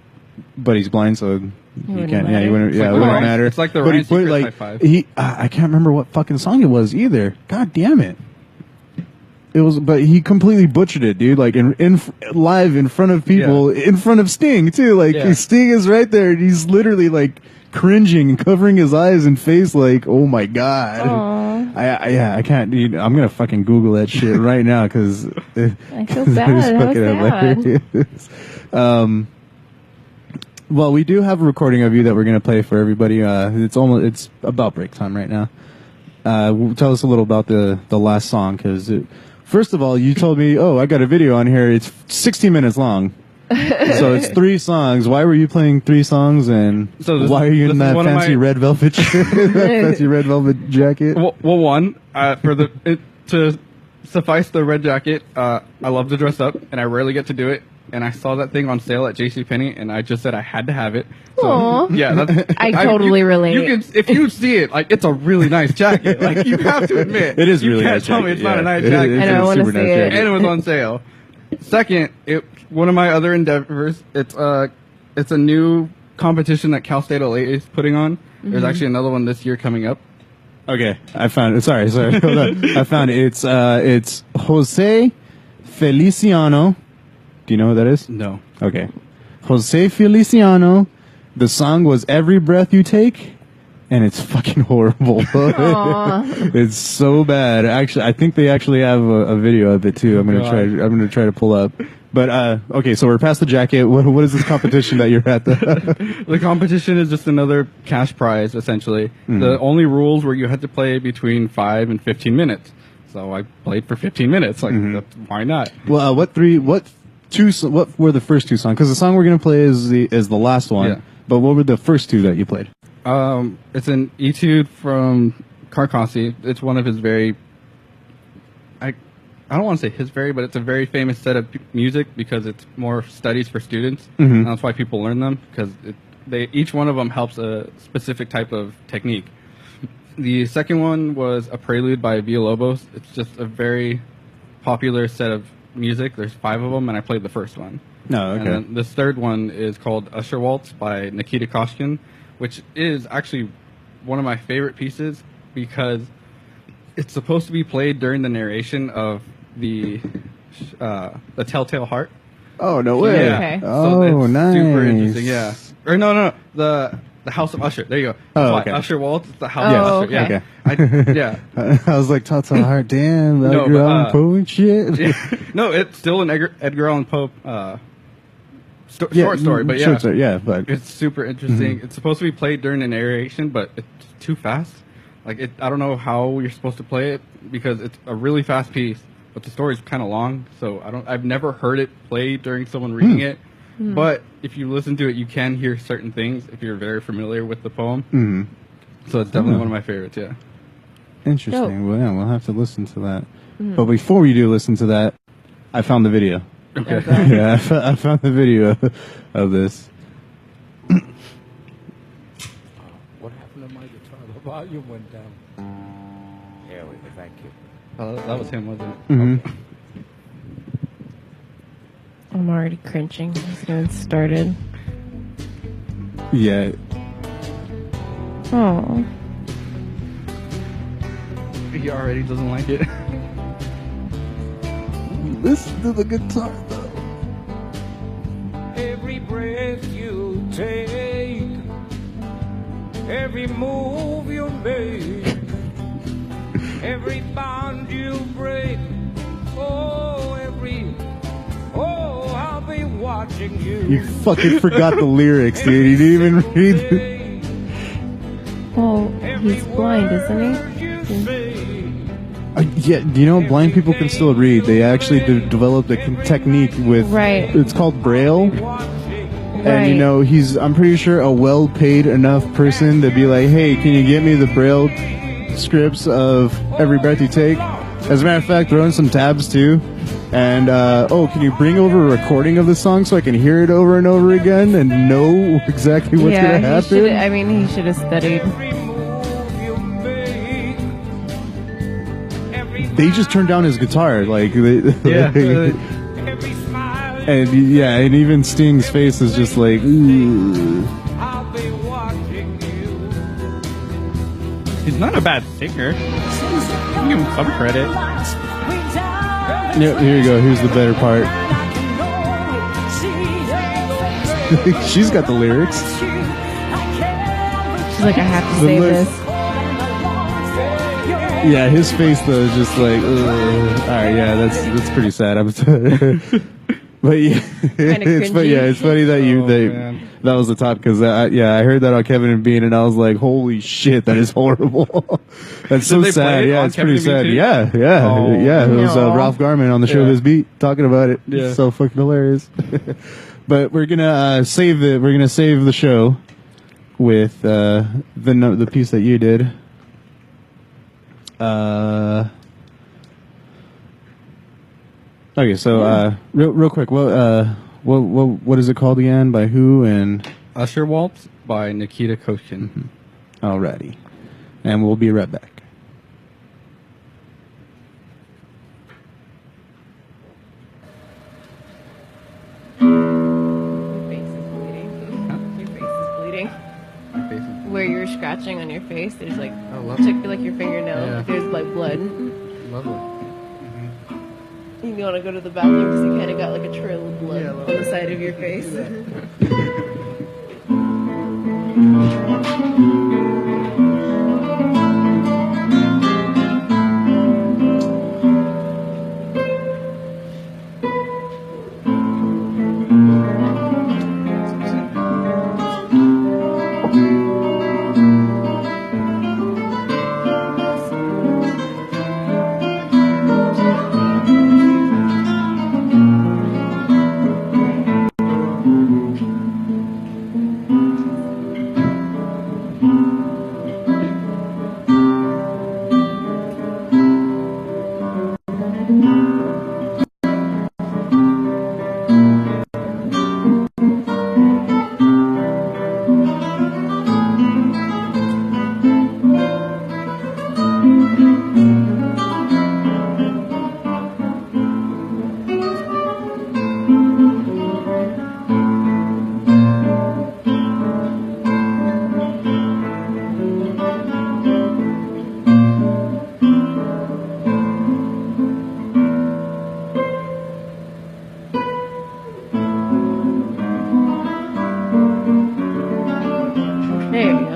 but he's blind, so he can't. Yeah, it wouldn't matter. It's like the Ryan Seacrest high five. I can't remember what fucking song it was either. God damn it! but he completely butchered it, dude. Like in live in front of people, in front of Sting too. Like Sting is right there, and he's literally like cringing and covering his eyes and face, like, oh my god. I can't. Dude, I'm gonna fucking Google that shit right now because I feel bad. That was sad. Well, we do have a recording of you that we're gonna play for everybody. It's about break time right now. Tell us a little about the last song, because first of all, you told me, oh, I got a video on here. It's 60 minutes long. So it's 3 songs. Why were you playing 3 songs, and why are you in that fancy red velvet fancy red velvet jacket? Well, to suffice the red jacket, I love to dress up, and I rarely get to do it. And I saw that thing on sale at JCPenney, and I just said I had to have it. So, Aww. Yeah, I totally relate. If you see it, like, it's a really nice jacket. Like, you have to admit, it is really nice. You can't tell me it's not a nice jacket. I know, I want to see it. And it was on sale. Second, one of my other endeavors. It's a new competition that Cal State LA is putting on. Mm-hmm. There's actually another one this year coming up. Okay, I found it. Sorry. Hold on. I found it. It's Jose Feliciano. Do you know who that is? No. Okay. Jose Feliciano. The song was Every Breath You Take, and it's fucking horrible. It's so bad. Actually, I think they actually have a video of it too. I'm gonna try to pull up. But okay, so we're past the jacket. What is this competition that you're at? The competition is just another cash prize, essentially. Mm-hmm. The only rules were you had to play between 5 and 15 minutes. So I played for 15 minutes. Like, why not? Well, what were the first 2 songs? Because the song we're gonna play is the last one. Yeah. But what were the first 2 that you played? It's an etude from Carcassi. It's one of his very, I don't want to say his very, but it's a very famous set of music because it's more studies for students. Mm-hmm. And that's why people learn them, because each one of them helps a specific type of technique. The second one was a prelude by Villalobos. It's just a very popular set of music. There's 5 of them, and I played the first one. No, okay. And then this third one is called Usher Waltz by Nikita Koshkin, which is actually one of my favorite pieces because it's supposed to be played during the narration of the Telltale Heart. Oh, no way. Yeah. Okay. Oh, so nice. Super interesting, yeah. Or no, the House of Usher. There you go. Oh, okay. Usher Waltz, it's the House of Usher. Okay. Yeah. I was like, Telltale Heart, damn, Edgar Allan Poe and shit. Yeah. No, it's still an Edgar Allan Poe short story, but yeah. Short story, yeah, but it's super interesting. Mm-hmm. It's supposed to be played during the narration, but it's too fast. Like, I don't know how you're supposed to play it because it's a really fast piece, but the story's kind of long, so I've never heard it played during someone reading it. Mm. But if you listen to it, you can hear certain things if you're very familiar with the poem. Mm. So it's definitely one of my favorites, yeah. Interesting. Dope. Well, yeah, we'll have to listen to that. Mm. But before we do listen to that, I found the video. Okay. Yeah, I found the video of this. What happened to my guitar? The volume went down. Here we go. Thank you. Oh, that was him, wasn't it? Mm-hmm. Okay. I'm already cringing. It's even started. Yeah. Oh. He already doesn't like it. Listen to the guitar, though. Every breath you take, every move you make, every bond you break, I'll be watching you. You fucking forgot the lyrics, dude. You didn't even read the... Well, he's blind, isn't he? Yeah, you know, blind people can still read. They actually developed a technique with... Right. It's called Braille. And, you know, I'm pretty sure a well-paid enough person to be like, hey, can you get me the Braille scripts of Every Breath You Take? As a matter of fact, throw in some tabs, too. And, can you bring over a recording of the song so I can hear it over and over again and know exactly what's going to happen? He should have studied. They just turned down his guitar, like, yeah. And even Sting's face is just like, ooh. He's not a bad singer. Give him some credit. Yeah, here you go. Here's the better part. She's got the lyrics. She's like, I have to say this. Yeah, his face though is just like, all right, yeah, that's pretty sad. But yeah, it's funny that that was the top because I heard that on Kevin and Bean and I was like, holy shit, that is horrible. That's so sad. Yeah, it's pretty sad. Yeah. It was Ralph Garman on the show His Beat talking about it. Yeah. It's so fucking hilarious. But we're gonna save the show with the piece that you did. Okay, so real quick, what is it called again? By who? And Usher Waltz by Nikita Koshin. Mm-hmm. Alrighty, and we'll be right back. Your face is bleeding. Your face is bleeding. My face is Where you're scratching on your face, there's like, lovely. check like your fingernail. Yeah. There's like blood. Lovely. You want to go to the bathroom because you kind of got like a trail of blood on the side of your face. There you go.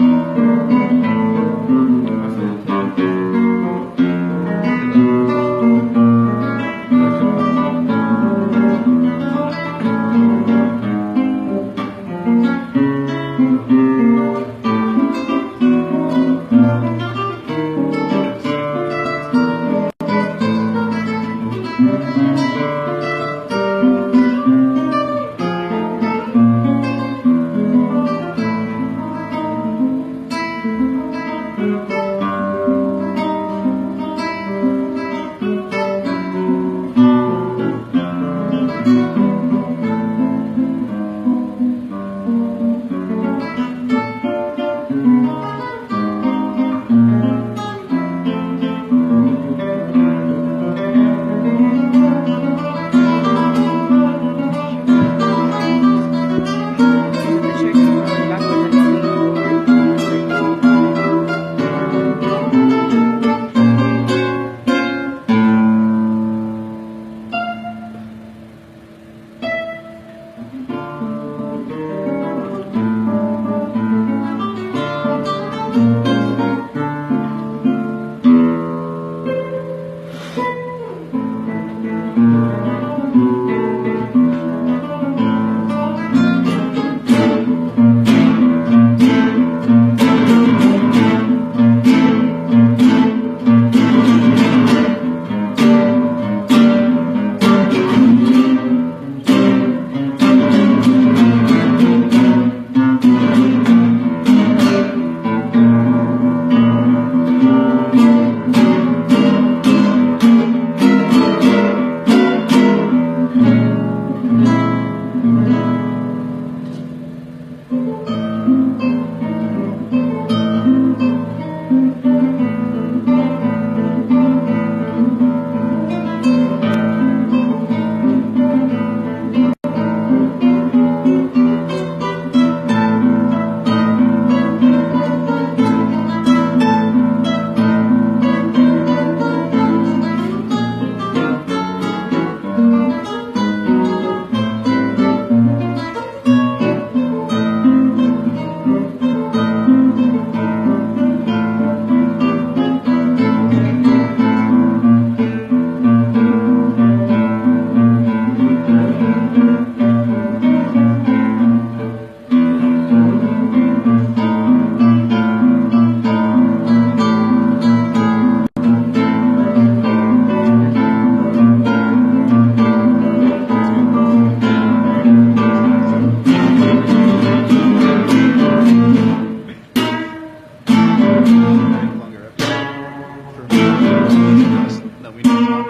that we know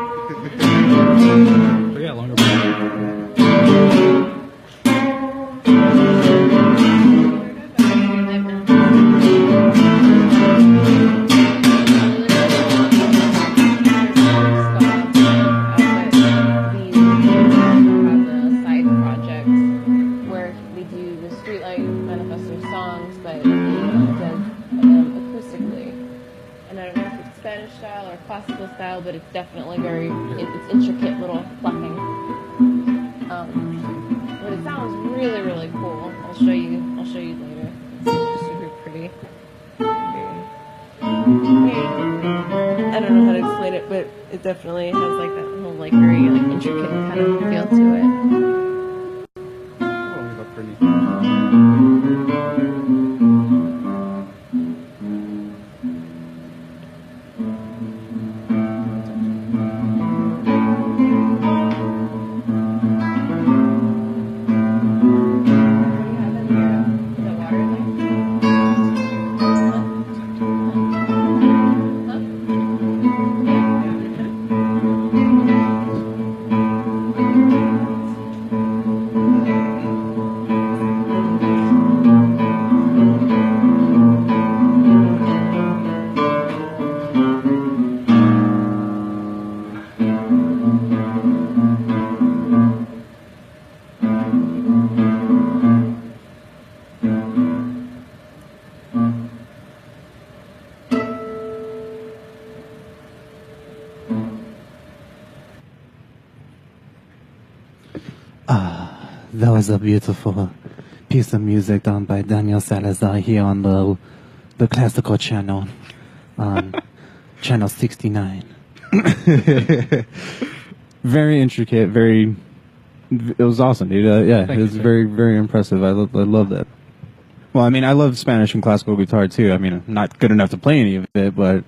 So yeah, longer. Classical style, but it's definitely very it's intricate little plucking. But it sounds really, really cool. I'll show you later. It's super pretty. I don't know how to explain it, but it definitely has like that whole like very like intricate kind of feel to it. Oh, that's pretty. That was a beautiful piece of music done by Daniel Salazar here on the classical channel, on channel 69. Very intricate, very. It was awesome, dude. Yeah, it was very, very impressive. I love that. Well, I mean, I love Spanish and classical guitar too. I mean, I'm not good enough to play any of it, but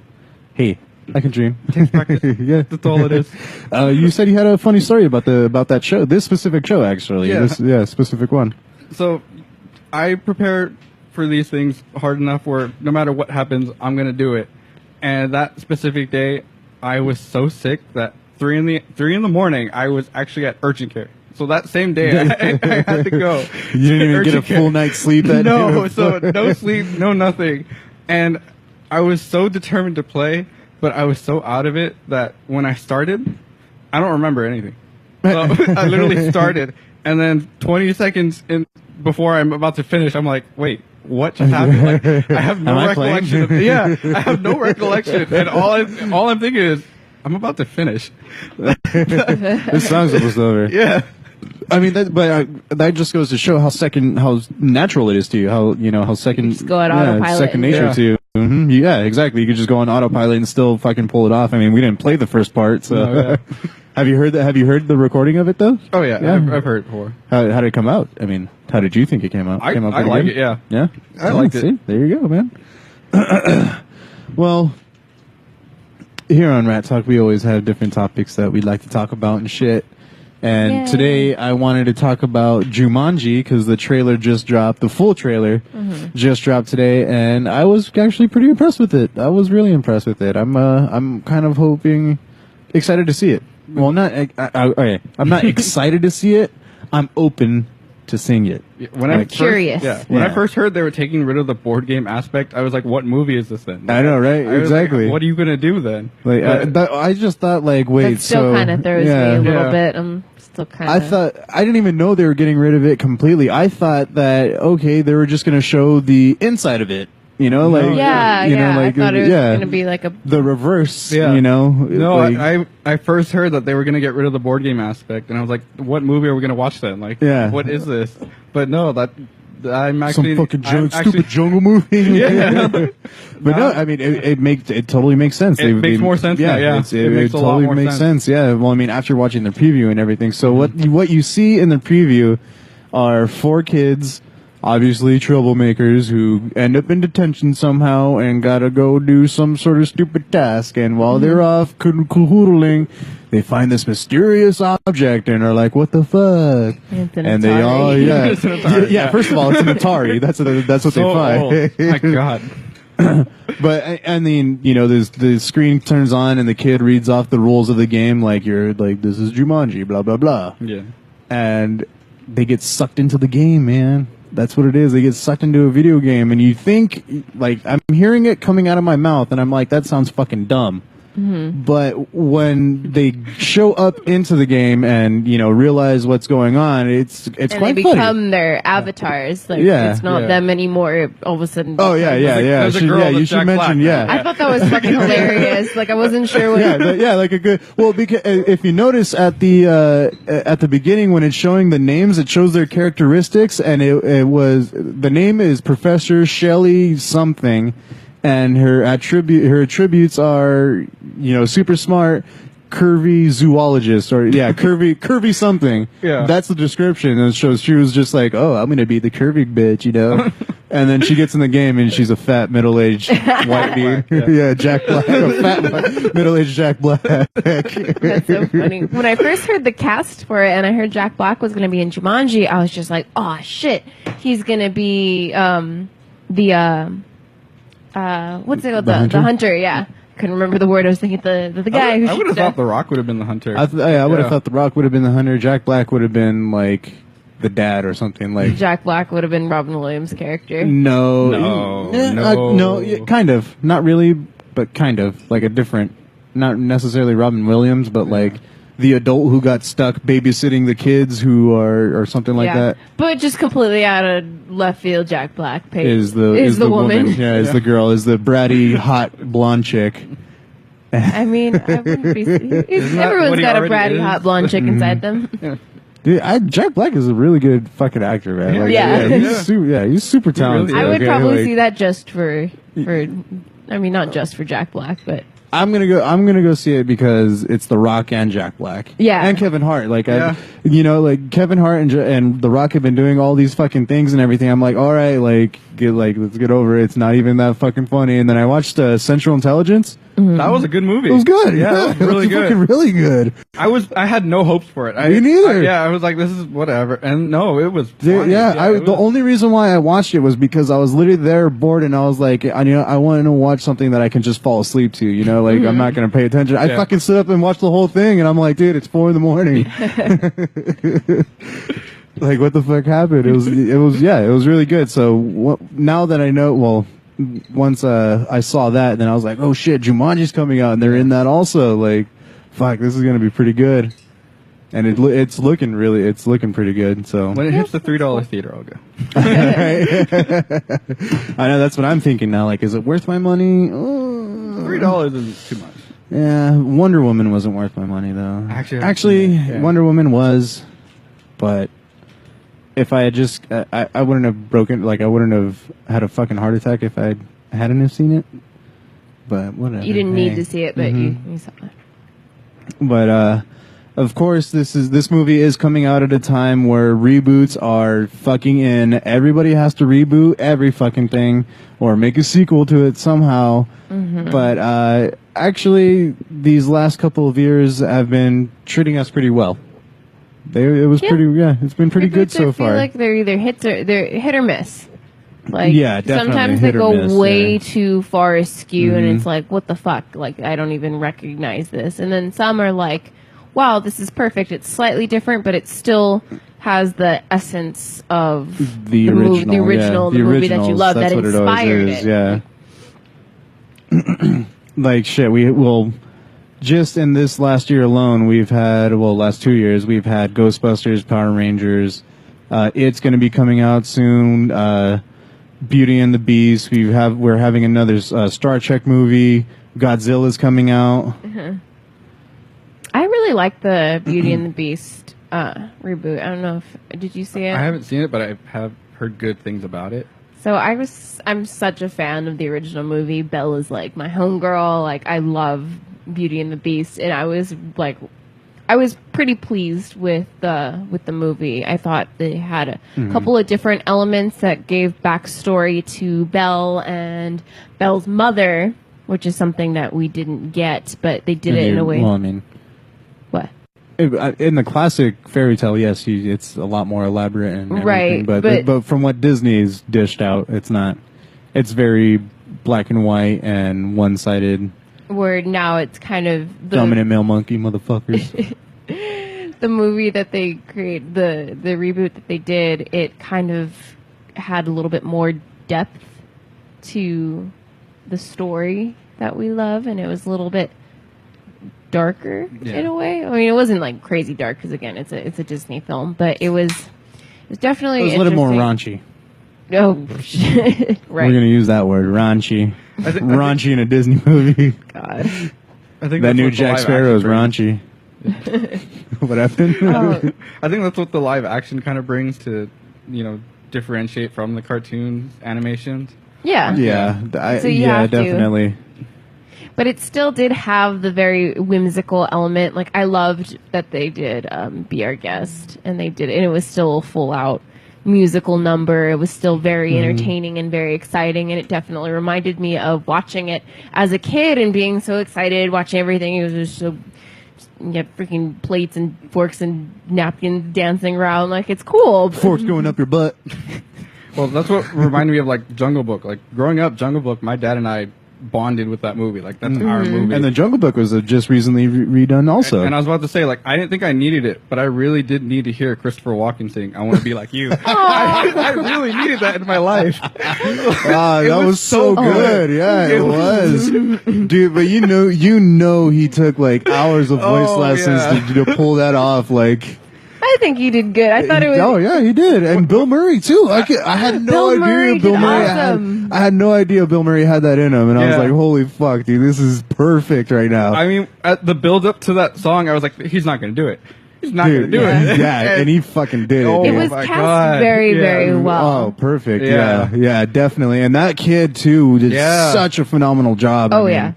hey, I can dream. Takes practice. Yeah, that's all it is. You said you had a funny story about that show. This specific show, actually. Yeah. Specific one. So, I prepare for these things hard enough where no matter what happens, I'm gonna do it. And that specific day, I was so sick that 3 in the morning, I was actually at urgent care. So that same day, I had to go. You didn't even get a full night's sleep that day? No, so no sleep, no nothing. And I was so determined to play, but I was so out of it that when I started, I don't remember anything. So I literally started, and then 20 seconds before I'm about to finish, I'm like, wait, what just happened? Like, I have no recollection. I have no recollection, and all I'm thinking is, I'm about to finish. This song's almost over. Yeah. I mean, that just goes to show how natural it is to you. How second just go on autopilot. Second nature to you. Mm-hmm. Yeah, exactly. You could just go on autopilot and still fucking pull it off. I mean, we didn't play the first part, so. Oh, yeah. Have you heard the recording of it though? Oh yeah. I've heard it before. How did it come out? I mean, how did you think it came out? I like it. Yeah. Yeah. I liked it. See? There you go, man. Well, here on Ratt Talk, we always have different topics that we'd like to talk about and shit. And today I wanted to talk about Jumanji because the trailer just dropped. The full trailer just dropped today, and I was actually pretty impressed with it. I was really impressed with it. I'm kind of excited to see it. Well, okay. I'm not excited to see it. I'm open to seeing it. When I'm curious. When I first heard they were taking rid of the board game aspect, I was like, "What movie is this then?" I know, right? Exactly. Like, what are you gonna do then? Like, I just thought, like, wait, that still kind of throws me a little bit. I'm still kind of. I didn't even know they were getting rid of it completely. I thought that they were just gonna show the inside of it. You know, like I thought it was gonna be like the reverse. Yeah. You know, no, like, I first heard that they were gonna get rid of the board game aspect, and I was like, "What movie are we gonna watch then? Like, what is this?" But no, I'm actually some fucking stupid jungle movie. Yeah, but no, I mean it totally makes sense. It makes more sense now. Yeah, it totally makes sense. Yeah, well, I mean after watching the preview and everything. So what you see in the preview are 4 kids. Obviously, troublemakers who end up in detention somehow and gotta go do some sort of stupid task. And while they're off cahoodling, they find this mysterious object and are like, "What the fuck?" It's an and Atari. they all, First of all, it's an Atari. That's what they find. Oh my god. But I mean, you know, the screen turns on and the kid reads off the rules of the game, like you're like, this is Jumanji, blah blah blah. Yeah. And they get sucked into the game, man. That's what it is. They get sucked into a video game, and you think, like, I'm hearing it coming out of my mouth, and I'm like, that sounds fucking dumb. Mm-hmm. But when they show up into the game and, you know, realize what's going on, it's and quite they funny. become their avatars. Like, Yeah. it's not them anymore. All of a sudden. Oh yeah. There's a girl You that's should Jack mention, Black. yeah. I thought that was fucking hilarious. Like, I wasn't sure what. Yeah, like a good. Well, because if you notice at the beginning when it's showing the names, it shows their characteristics, and it was the name is Professor Shelley something, and her attributes are, you know, super smart, curvy zoologist, or curvy something. Yeah, that's the description. And it shows she was just like, oh, I'm gonna be the curvy bitch, you know. And then she gets in the game and she's a fat middle-aged white dude. Yeah, Jack Black, a fat middle-aged Jack Black. That's so funny. When I first heard the cast for it and I heard Jack Black was going to be in Jumanji, I was just like, oh shit, he's going to be what's it called? The hunter, yeah. Couldn't remember the word. I was thinking the guy who I would have thought The Rock would have been the hunter. I would have thought The Rock would have been the hunter. Jack Black would have been like the dad or something. Like Jack Black would have been Robin Williams' character. No, kind of, not really, but kind of like a different, not necessarily Robin Williams, but like the adult who got stuck babysitting the kids who are or something like that. But just completely out of left field, Jack Black is the woman. Yeah, is the girl, is the bratty hot blonde chick. I mean, I wouldn't be. Everyone's got a bratty hot blonde chick inside them. Yeah. Dude, Jack Black is a really good fucking actor, man. Like, he's super talented. I would probably see that just for. I mean, not just for Jack Black, but. I'm gonna go see it because it's The Rock and Jack Black. Yeah. And Kevin Hart. Like, like Kevin Hart and The Rock have been doing all these fucking things and everything. I'm like, all right, let's get over it. It's not even that fucking funny. And then I watched Central Intelligence. Mm-hmm. That was a good movie. It was good. Yeah, it was really good. Really good. I had no hopes for it. Me neither. I was like, this is whatever. And no, it was funny. The only reason why I watched it was because I was literally there bored and I was like, I want to watch something that I can just fall asleep to, you know, like I'm not going to pay attention. I fucking stood up and watched the whole thing and I'm like, dude, it's 4 a.m. Like, what the fuck happened? It was really good. So now that I know, once I saw that, then I was like, oh shit, Jumanji's coming out and they're in that also. Like, fuck, this is gonna be pretty good. And it's looking pretty good. So when it hits the $3 theater, I'll go. I know, that's what I'm thinking now. Like, is it worth my money? $3 isn't too much. Yeah, Wonder Woman wasn't worth my money though. Actually, Wonder Woman was, but if I had just, I wouldn't have broken, like I wouldn't have had a fucking heart attack if I hadn't have seen it. But whatever. You didn't need to see it, but you saw it. But of course, this movie is coming out at a time where reboots are fucking in. Everybody has to reboot every fucking thing or make a sequel to it somehow. Mm-hmm. But actually, these last couple of years have been treating us pretty well. It's been pretty good so far. I feel like they're either hit or miss. Like, definitely. Sometimes they go way too far askew, and it's like, what the fuck? Like, I don't even recognize this. And then some are like, wow, this is perfect. It's slightly different, but it still has the essence of the movie that you love, that inspired it. Yeah. Like, shit, just in this last year alone, last 2 years, we've had Ghostbusters, Power Rangers. It's going to be coming out soon. Beauty and the Beast. We're having another Star Trek movie. Godzilla's coming out. Mm-hmm. I really like the Beauty and the Beast reboot. I don't know did you see it? I haven't seen it, but I have heard good things about it. So I'm such a fan of the original movie. Belle is like my homegirl. Like, I love Beauty and the Beast, and I was pretty pleased with the movie. I thought they had a couple of different elements that gave backstory to Belle and Belle's mother, which is something that we didn't get, but they did it in a way. Well, I mean, what? In the classic fairy tale, yes, it's a lot more elaborate and everything, right. But from what Disney's dished out, it's not. It's very black and white and one-sided. Where now it's kind of the dominant male monkey motherfuckers. the movie that they create, the reboot that they did, it kind of had a little bit more depth to the story that we love, and it was a little bit darker in a way. I mean, it wasn't like crazy dark because again, it's a Disney film, but it was definitely It was a little more raunchy. Oh, right. We're gonna use that word, raunchy. Raunchy in a Disney movie. God, I think that new Jack Sparrow is raunchy. What happened? I think that's what the live action kind of brings to, differentiate from the cartoons animations. Yeah. Yeah. So you have to. Definitely. But it still did have the very whimsical element. Like, I loved that they did Be Our Guest, and it was still a full out musical number. It was still very entertaining and very exciting, and it definitely reminded me of watching it as a kid and being so excited, watching everything. It was just so, freaking plates and forks and napkins dancing around. Like, it's cool. Forks going up your butt. Well, that's what reminded me of, like, Jungle Book. Like, growing up, Jungle Book, my dad and I bonded with that movie. Like, that's our movie. And the Jungle Book was just recently redone also. And I was about to say, like, I didn't think I needed it, but I really did need to hear Christopher Walken sing, "I Want to Be Like You." I really needed that in my life. That was so good. Yeah, it was. Dude, but you know he took, like, hours of voice lessons to pull that off, like... I think he did good. I thought it was... Oh, yeah, he did. And Bill Murray, too. I had no idea Bill Murray... Awesome. I had no idea Bill Murray had that in him. And I was like, holy fuck, dude, this is perfect right now. I mean, at the build-up to that song, I was like, he's not going to do it. He's not going to do it. Yeah, and he fucking did it. It was cast very, very well. Oh, perfect. Yeah, definitely. And that kid, too, did such a phenomenal job. Oh, yeah.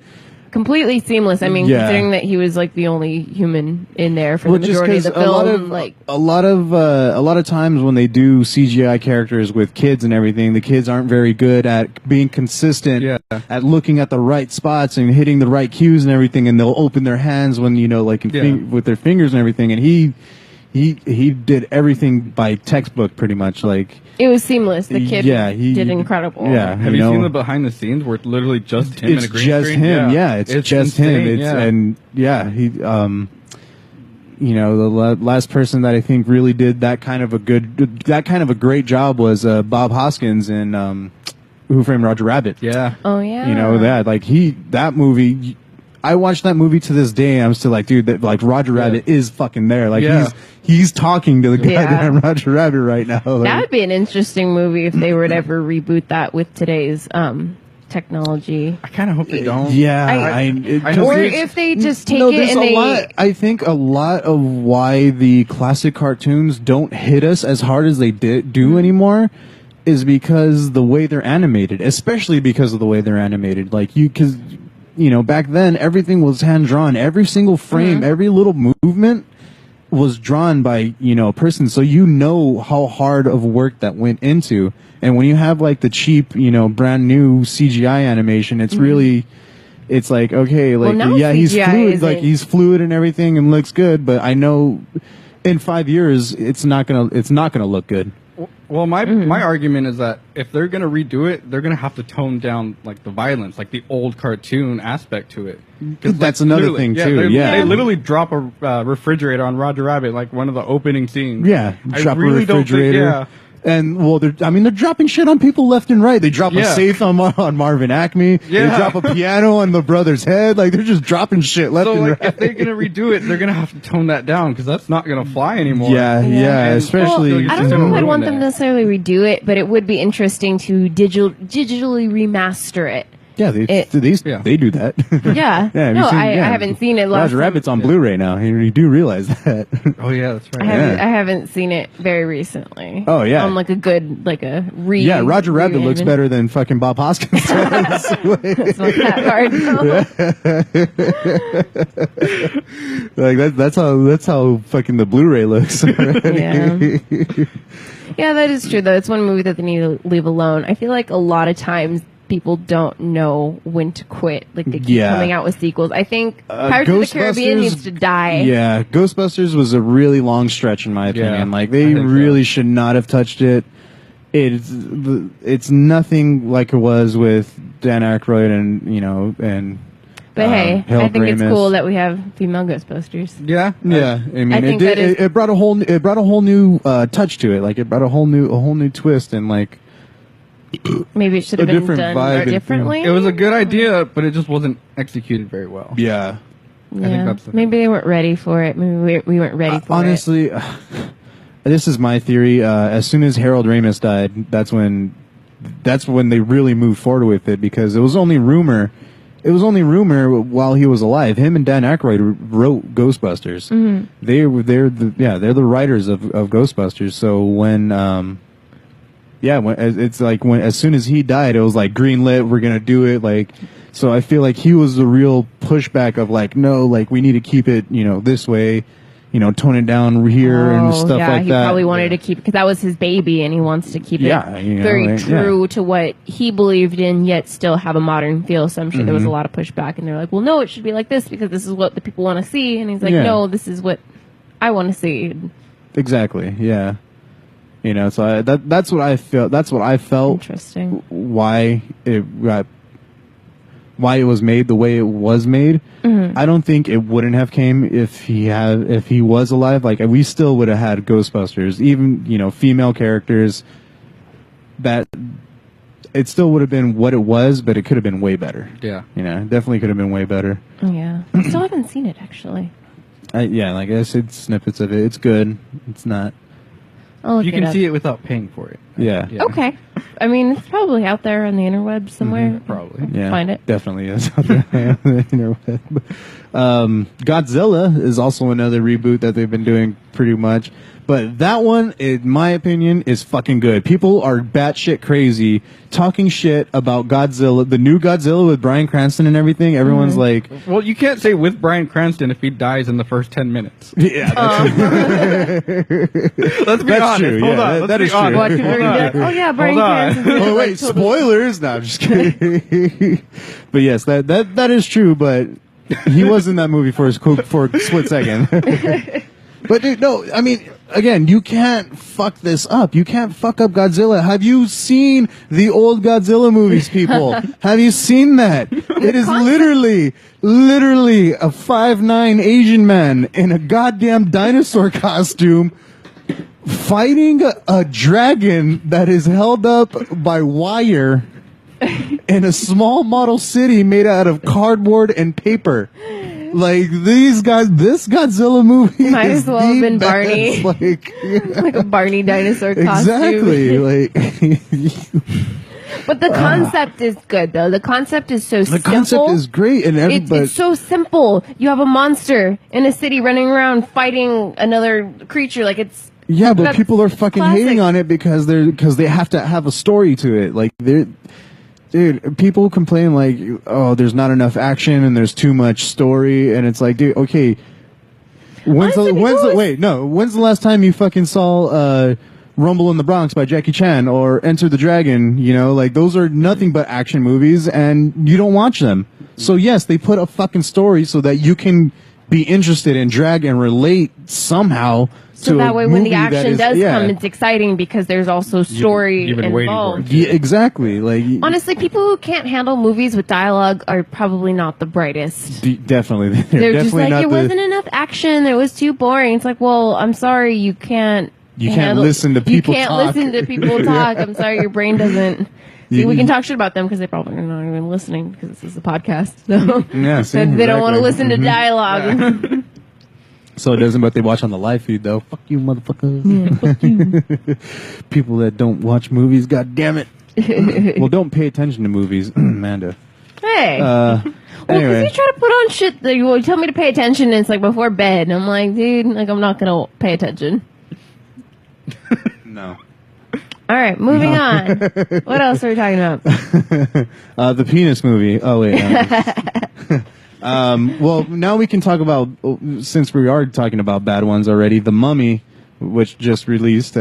Completely seamless. I mean, considering that he was like the only human in there for the majority of the film. A lot of times when they do CGI characters with kids and everything, the kids aren't very good at being consistent, at looking at the right spots and hitting the right cues and everything, and they'll open their hands when with their fingers and everything. And he did everything by textbook pretty much. Like, it was seamless. The kid did incredible. Yeah, have you seen the behind the scenes where it's literally just him in a green screen? It's just him. Yeah, it's just insane. him. He the last person that I think really did that kind of a great job was Bob Hoskins in Who Framed Roger Rabbit. Yeah. Oh yeah. That movie. I watched that movie to this day, and I'm still like, dude, Roger Rabbit is fucking there. Like, he's talking to the goddamn Roger Rabbit right now. Like, that would be an interesting movie if they were to ever reboot that with today's technology. I kind of hope they don't. Yeah, or if they just take it and I think a lot of why the classic cartoons don't hit us as hard as they do anymore is because the way they're animated, especially because of the way they're animated. Like, because back then everything was hand drawn. Every single frame, every little movement was drawn by a person, so how hard of work that went into. And when you have like the cheap brand new CGI animation, it's really, it's like, okay, like, he's fluid, he's fluid and everything and looks good, but I know in 5 years it's not gonna look good. Well, my argument is that if they're going to redo it, they're going to have to tone down like the violence, like the old cartoon aspect to it. That's another thing too. They literally drop a refrigerator on Roger Rabbit, like one of the opening scenes. Yeah, drop a refrigerator. And they're dropping shit on people left and right. They drop a safe on Marvin Acme. They drop a piano on the brother's head. Like, they're just dropping shit left and right. If they're gonna redo it, they're gonna have to tone that down because that's not gonna fly anymore. Especially. I don't know if I'd want them to necessarily redo it, but it would be interesting to digitally remaster it. Yeah, they do that. Yeah. I haven't seen it. Roger Rabbit's on Blu-ray now. You do realize that. Oh yeah, that's right. I haven't seen it very recently. Oh yeah, on like a good Roger Rabbit looks better than fucking Bob Hoskins. It's not that hard. Like that's how fucking the Blu-ray looks. Yeah, that is true though. It's one movie that they need to leave alone. I feel like a lot of times people don't know when to quit. Like, they keep coming out with sequels. I think Pirates of the Caribbean needs to die. Yeah, Ghostbusters was a really long stretch in my opinion. Like, they really should not have touched it. It's nothing like it was with Dan Aykroyd and. But hey, Harold I think it's Ramis. cool that we have female Ghostbusters. Yeah. Yeah, I mean, I think it brought a whole new touch to it. Like it brought a whole new twist, and like Maybe it should have a been different done vibe and differently. It was a good idea, but it just wasn't executed very well. yeah. I think that's the thing. Maybe they weren't ready for it. Maybe we weren't ready for Honestly, this is my theory. As soon as Harold Ramis died, that's when they really moved forward with it, because it was only rumor. It was only rumor while he was alive. Him and Dan Aykroyd wrote Ghostbusters. Mm-hmm. They're the writers of Ghostbusters. So when as soon as he died, it was like greenlit. We're gonna do it. Like, so I feel like he was the real pushback of like, no, like we need to keep it, this way. Tone it down here and stuff like he that. He probably wanted to keep, because that was his baby, and he wants to keep it very true to what he believed in, yet still have a modern feel. So I'm sure there was a lot of pushback, and they're like, well, no, it should be like this because this is what the people want to see. And he's like, no, this is what I want to see. Exactly. Yeah. So that's what I felt. That's what I felt. Interesting. Why it was made the way it was made. Mm-hmm. I don't think it wouldn't have came if he was alive. Like, we still would have had Ghostbusters, even female characters. That it still would have been what it was, but it could have been way better. Yeah, definitely could have been way better. Yeah, I still haven't seen it actually. Like I said, snippets of it. It's good. It's not. You can see it without paying for it. Yeah. Okay. I mean, it's probably out there on the interweb somewhere. Mm-hmm, probably. Yeah. Find it. Definitely is out there on the interweb. Godzilla is also another reboot that they've been doing pretty much. But that one, in my opinion, is fucking good. People are batshit crazy talking shit about Godzilla, the new Godzilla with Bryan Cranston and everything. Everyone's like... Well, you can't say with Bryan Cranston if he dies in the first 10 minutes. Yeah, that's Let's be honest. True. Hold Yeah, on. that is true. Oh, yeah, Bryan Cranston. Oh, wait, spoilers? No, I'm just kidding. But yes, that is true, but he was in that movie for a split second. But dude, no, I mean, again, you can't fuck this up. You can't fuck up Godzilla. Have you seen the old Godzilla movies, people? Have you seen that? It is literally a 5'9" Asian man in a goddamn dinosaur costume fighting a dragon that is held up by wire in a small model city made out of cardboard and paper. Like, this Godzilla movie might is as well have been best, Barney. like a Barney dinosaur costume. Exactly. Like, but the concept is good, though. The concept is so simple. The concept is great, and it's so simple. You have a monster in a city running around fighting another creature. Like, it's but people are fucking hating on it because they have to have a story to it. Like, dude, people complain like, oh, there's not enough action and there's too much story, and it's like, dude, okay. When's the last time you fucking saw Rumble in the Bronx by Jackie Chan or Enter the Dragon? Like, those are nothing but action movies, and you don't watch them. So yes, they put a fucking story so that you can be interested and drag and relate somehow. So that way, when the action does come, it's exciting because there's also story involved. Yeah, exactly. Like, honestly, people who can't handle movies with dialogue are probably not the brightest. Definitely, they're just like, there wasn't enough action. It was too boring. It's like, well, I'm sorry, you can't. You can't listen to people talk. You can't listen to people talk. I'm sorry, your brain doesn't. See, we can talk shit about them because they probably are not even listening because this is a podcast. So they don't want to listen to dialogue. Yeah. So it doesn't, but they watch on the live feed, though. Fuck you, motherfuckers. Yeah, fuck you. People that don't watch movies, god damn it. Well, don't pay attention to movies, Amanda. Hey. Anyway. Because you try to put on shit that you tell me to pay attention, and it's like before bed. And I'm like, dude, like, I'm not going to pay attention. No. All right, moving on. What else are we talking about? The penis movie. Oh, wait. Well, now we can talk about, since we are talking about bad ones already, The Mummy, which just released,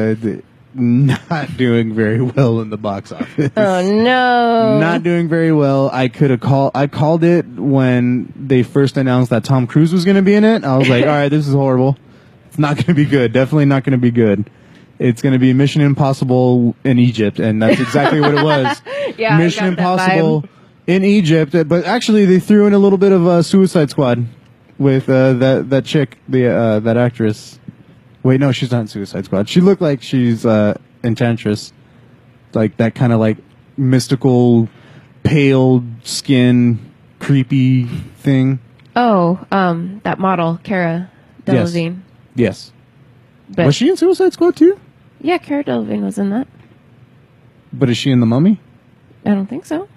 not doing very well in the box office. Oh, no. Not doing very well. I called it when they first announced that Tom Cruise was going to be in it. I was like, all right, this is horrible. It's not going to be good. Definitely not going to be good. It's going to be Mission Impossible in Egypt, and that's exactly what it was. Yeah, Mission Impossible in Egypt, but actually they threw in a little bit of Suicide Squad with that chick, that actress. Wait, no, she's not in Suicide Squad. She looked like she's Enchantress, like that kind of like mystical, pale skin, creepy thing. Oh, that model, Cara Delevingne. Yes. But Was she in Suicide Squad too? Yeah, Cara Delevingne was in that. But is she in The Mummy? I don't think so.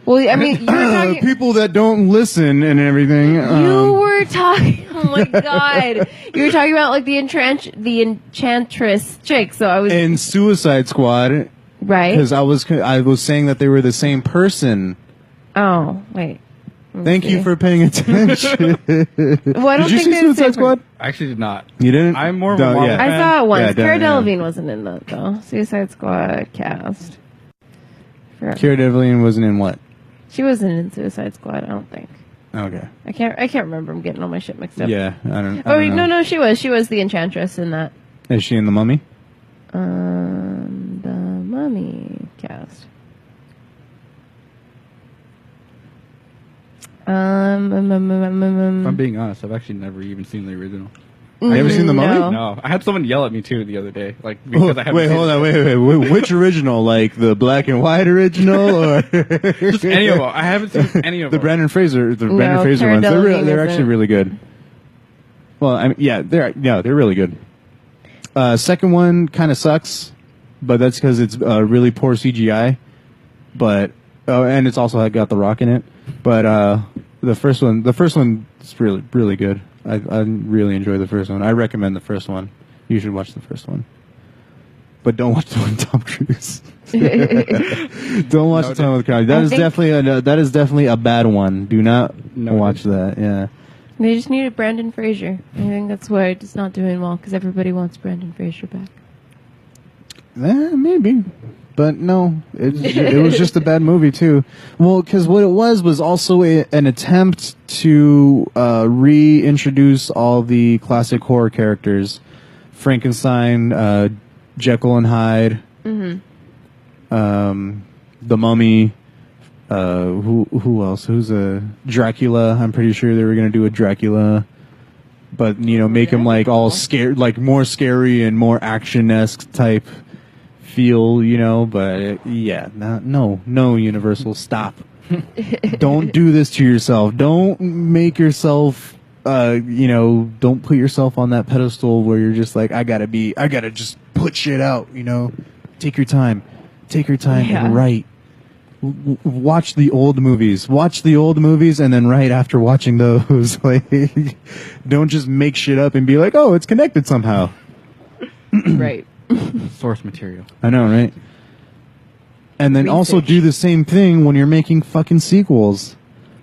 Well, I mean, you were talking... people that don't listen and everything. You were talking... Oh, my God. You were talking about, like, the Enchantress chick, so I was... In Suicide Squad. Right. Because I was saying that they were the same person. Oh, wait. Thank you for paying attention. Well, I don't did you think see Suicide Squad? I actually did not. You didn't? I'm more of a Marvel fan. I saw it once. Yeah, Cara yeah. Delevingne wasn't in that, though. Suicide Squad cast. Cara Delevingne wasn't in what? She wasn't in Suicide Squad, I don't think. Okay. I can't remember. I'm getting all my shit mixed up. Yeah, I don't Oh, know. no, she was. She was the Enchantress in that. Is she in The Mummy? The Mummy cast. If I'm being honest, I've actually never even seen the original. Have you ever seen The Mummy? No. I had someone yell at me too the other day, like because I haven't Wait, seen hold it. on, wait. Which original? Like the black and white original, or Just any of them? I haven't seen any of the them. Brandon Fraser, Cara ones. They're actually isn't. really good. Well, I mean, they're really good. Second one kind of sucks, but that's because it's really poor CGI. But and it's also got The Rock in it. But the first one is really good. I really enjoy the first one. I recommend the first one. You should watch the first one. But don't watch the one with Tom Cruise. Don't watch the one with Cruise. That is definitely a bad one. Do not watch that. Yeah. They just needed Brandon Fraser. I think that's why it's not doing well, because everybody wants Brandon Fraser back. Maybe. But no, it was just a bad movie too. Well, because what it was also an attempt to reintroduce all the classic horror characters: Frankenstein, Jekyll and Hyde, Mm-hmm. the Mummy. Who else? Who's a Dracula? I'm pretty sure they were gonna do a Dracula, but make him like all scared, like more scary and more action-esque type feel, but no, Universal, stop. Don't do this to yourself. Don't make yourself, don't put yourself on that pedestal where you're just like, I gotta just put shit out, Take your time Yeah. and write. Watch the old movies. And then right after watching those, like, don't just make shit up and be like, oh, it's connected somehow. Right. Source material. I know, right? And then also do the same thing when you're making fucking sequels.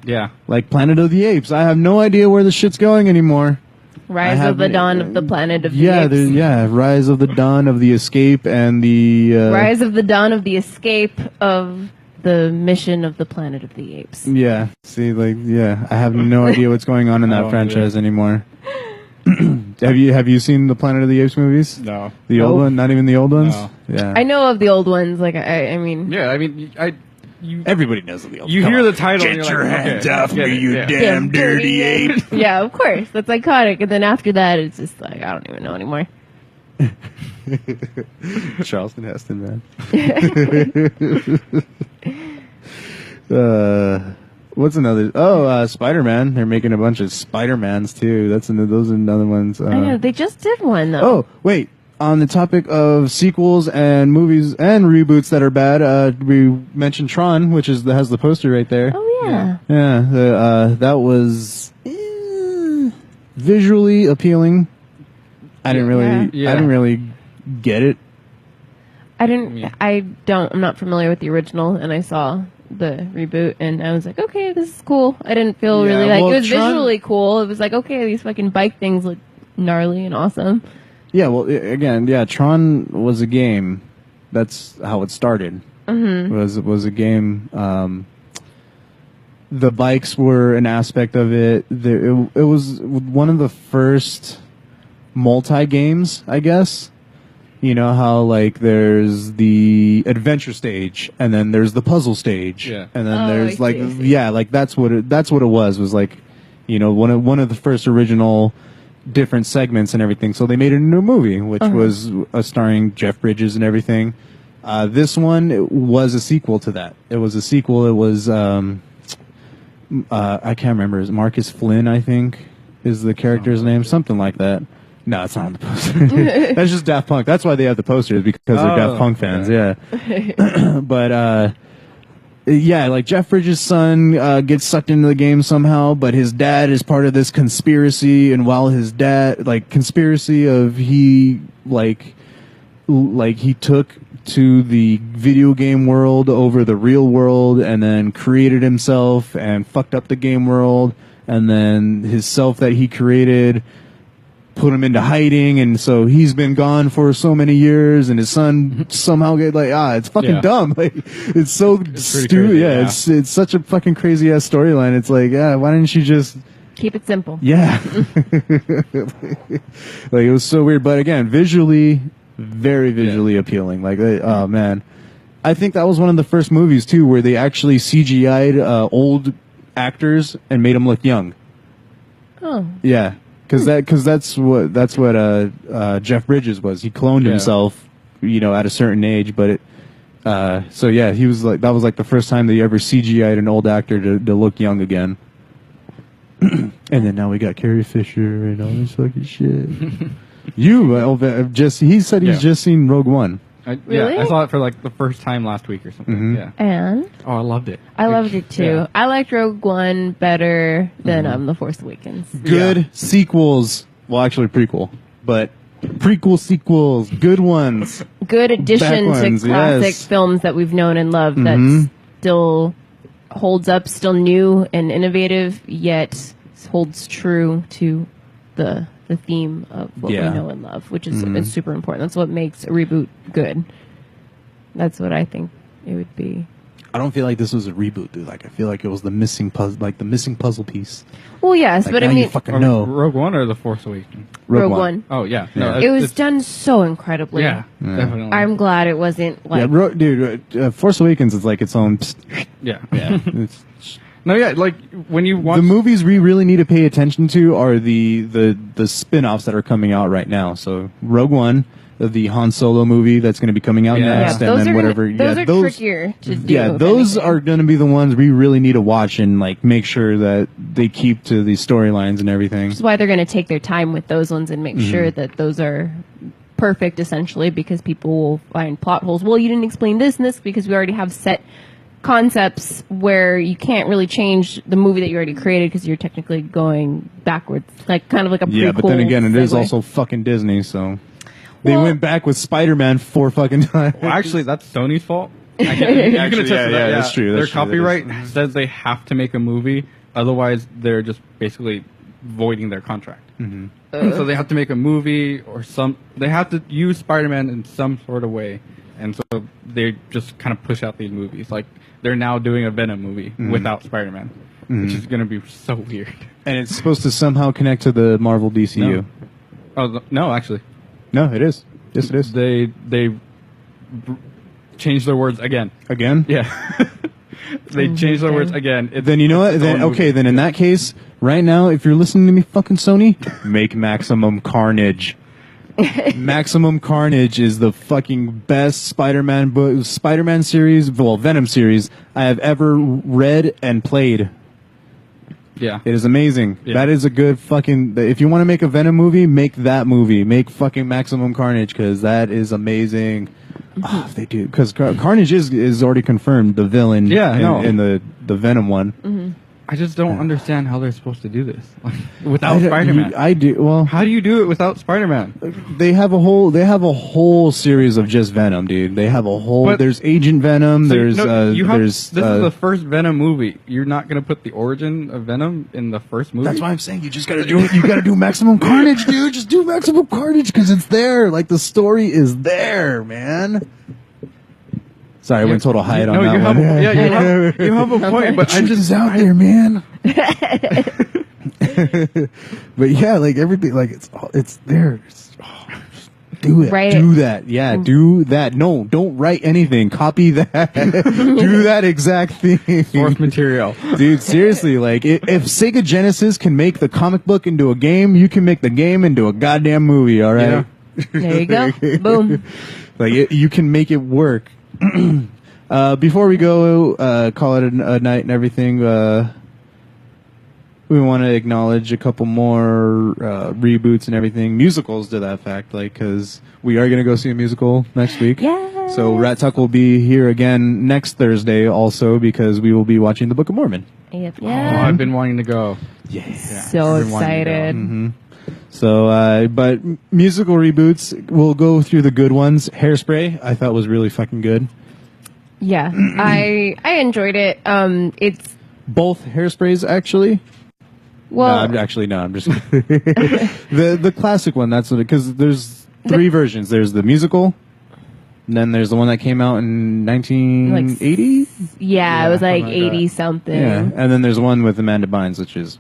Yeah. Like Planet of the Apes. I have no idea where the shit's going anymore. Rise of the Dawn of the Planet of the Apes. Rise of the Dawn of the Escape and the... Rise of the Dawn of the Escape of the Mission of the Planet of the Apes. Yeah. See, I have no idea what's going on in that franchise anymore. Have you seen the Planet of the Apes movies? No. The old one? Not even the old ones? No. Yeah. I know of the old ones. Like, I mean... Yeah, I mean, everybody knows of the old ones. You hear the title Get and you're your like, hands okay, off get me, it, you yeah. damn dirty ape. Yeah, of course. That's iconic. And then after that, it's just like, I don't even know anymore. Charleston Heston, man. What's another? Oh, Spider-Man. They're making a bunch of Spider-Mans too. Those are another ones. I know. They just did one, though. Oh, wait. On the topic of sequels and movies and reboots that are bad, we mentioned Tron, which has the poster right there. Oh, yeah. Yeah. That was visually appealing. I didn't really get it. I'm not familiar with the original, and I saw the reboot, and I was like, okay, this is cool. I didn't feel really like, it was visually cool. It was like, okay, these fucking bike things look gnarly and awesome. Yeah, well, again, Tron was a game. That's how it started. Mm-hmm. Was a game. The bikes were an aspect of it. It was one of the first multi-games, I guess. You know how like there's the adventure stage, and then there's the puzzle stage, Yeah. and then Oh, there's I like see. yeah, like that's what it was like, you know, one of the first original different segments and everything. So they made it into a movie, which was starring Jeff Bridges and everything. This one was a sequel to that. It was a sequel. It was I can't remember. Is Marcus Flynn? I think is the character's name, something like that. No, it's not on the poster. That's just Daft Punk. That's why they have the posters, because they're Daft Punk fans. Yeah, but yeah, like Jeff Bridges' son gets sucked into the game somehow, but his dad is part of this conspiracy, and while his dad, like, conspiracy of he took to the video game world over the real world, and then created himself and fucked up the game world, and then his self that he created put him into hiding, and so he's been gone for so many years, and his son somehow get like, it's fucking dumb. Like, it's so stupid. Yeah, it's such a fucking crazy ass storyline. It's like, why didn't you just Keep it simple. Yeah. Like, it was so weird, but again, visually, very visually appealing. Like, oh man, I think that was one of the first movies too where they actually CGI'd old actors and made them look young. Oh. Yeah. Because that's what Jeff Bridges was. He cloned himself, you know, at a certain age. But so yeah, he was like, that was like the first time they ever CGI'd an old actor to look young again. And then now we got Carrie Fisher and all this fucking shit. He said he's just seen Rogue One. Really? I saw it for like the first time last week or something. Mm-hmm. Yeah. And? Oh, I loved it. I loved it too. Yeah. I liked Rogue One better than The Force Awakens. Good sequels. Well, actually prequel. But prequel sequels. Good ones. Good addition ones, to classic yes. films that we've known and loved that still holds up, still new and innovative, yet holds true to the theme of what we know and love, which is it's super important. That's what makes a reboot good. That's what I think it would be. I don't feel like this was a reboot, dude. Like, I feel like it was the missing puzzle piece. Well, yes, Like, but now I you mean, fucking know. Rogue One or The Force Awakens? Rogue One. Oh, yeah. No, It was done so incredibly. Yeah, definitely. I'm glad it wasn't like. Force Awakens is like its own. Yeah. It's, No, yeah, like when you watch the movies we really need to pay attention to are the spin-offs that are coming out right now. So Rogue One, the Han Solo movie that's going to be coming out next, and those then are whatever. Those are trickier to do. Yeah, those are going to be the ones we really need to watch and like make sure that they keep to the storylines and everything. Which is why they're going to take their time with those ones and make sure that those are perfect, essentially, because people will find plot holes. Well, you didn't explain this and this because we already have set concepts where you can't really change the movie that you already created because you're technically going backwards, like kind of like a prequel. Yeah, but then again, it is segue. also fucking Disney, so they Well- went back with Spider-Man 4 fucking times. Well, actually, that's Sony's fault. Actually, that's true. Their That's true. copyright says they have to make a movie, otherwise they're just basically voiding their contract. So they have to make a movie or they have to use Spider-Man in some sort of way, and so they just kind of push out these movies. Like they're now doing a Venom movie without Spider-Man, which is going to be so weird. And it's supposed to somehow connect to the Marvel DCU. No, actually, No, it is. Yes, it is. they changed their words again. Again? Yeah. They changed their words again. Then you know what? Then okay. Then in that case, right now, if you're listening to me, fucking Sony, make Maximum Carnage. Maximum Carnage is the fucking best Spider-Man series, well, Venom series I have ever read and played. Yeah. It is amazing. Yeah. That is a good fucking. If you want to make a Venom movie, make that movie. Make fucking Maximum Carnage because that is amazing. Oh, if they do, because Carnage is already confirmed the villain. Yeah, in the Venom one. I just don't understand how they're supposed to do this without Spider-Man. I do. Well, How do you do it without Spider-Man? they have a whole series of just Venom, dude. They have a whole. But- There's Agent Venom. There's this is the first Venom movie. You're not gonna put the origin of Venom in the first movie. That's why I'm saying you just gotta do it. You gotta do Maximum Carnage, dude. Just do Maximum Carnage because it's there. Like the story is there, man. Sorry, I went total hide on that one. You have a point, but I'm just out there, man. But yeah, like everything, like it's there. Do it. Write do it. that. Yeah, do that. No, don't write anything. Copy that. Do that exact thing. Source material. Dude, seriously, like, if Sega Genesis can make the comic book into a game, you can make the game into a goddamn movie, all right? Yeah. There you go. Boom. Like, you can make it work. Before we go, call it a night and everything, we want to acknowledge a couple more reboots and everything, musicals to that fact, like, because we are going to go see a musical next week. Yeah. So Ratt Talk will be here again next Thursday also, because we will be watching the Book of Mormon. Yep. Oh, Yeah. I've been wanting to go. Yes. So I've been wanting to go. excited. Mm-hmm. So, but musical reboots, we'll go through the good ones. Hairspray, I thought was really fucking good. Yeah. I enjoyed it. It's Both Hairsprays, actually. well. No, I'm just the classic one. That's what because there's three versions. There's the musical, and then there's the one that came out in 1980. Yeah, it was like something like that. 80 something. Yeah, and then there's one with Amanda Bynes, which is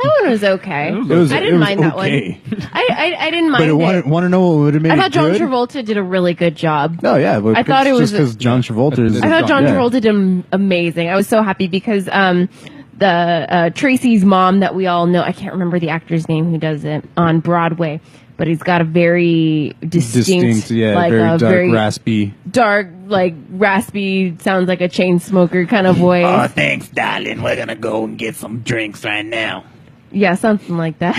That one was okay. it was. I didn't it was mind that okay. one. I didn't mind But it. want to know what would have made I it thought John good? Travolta did a really good job. Oh yeah, but I thought it was- because John Travolta is. I thought John yeah. Travolta did amazing. I was so happy because the Tracy's mom that we all know, I can't remember the actor's name who does it on Broadway, but he's got a very distinct, yeah, like very a dark, very raspy. dark, like raspy, sounds like a chain smoker kind of voice. Oh, thanks, darling. We're gonna go and get some drinks right now. Yeah, something like that.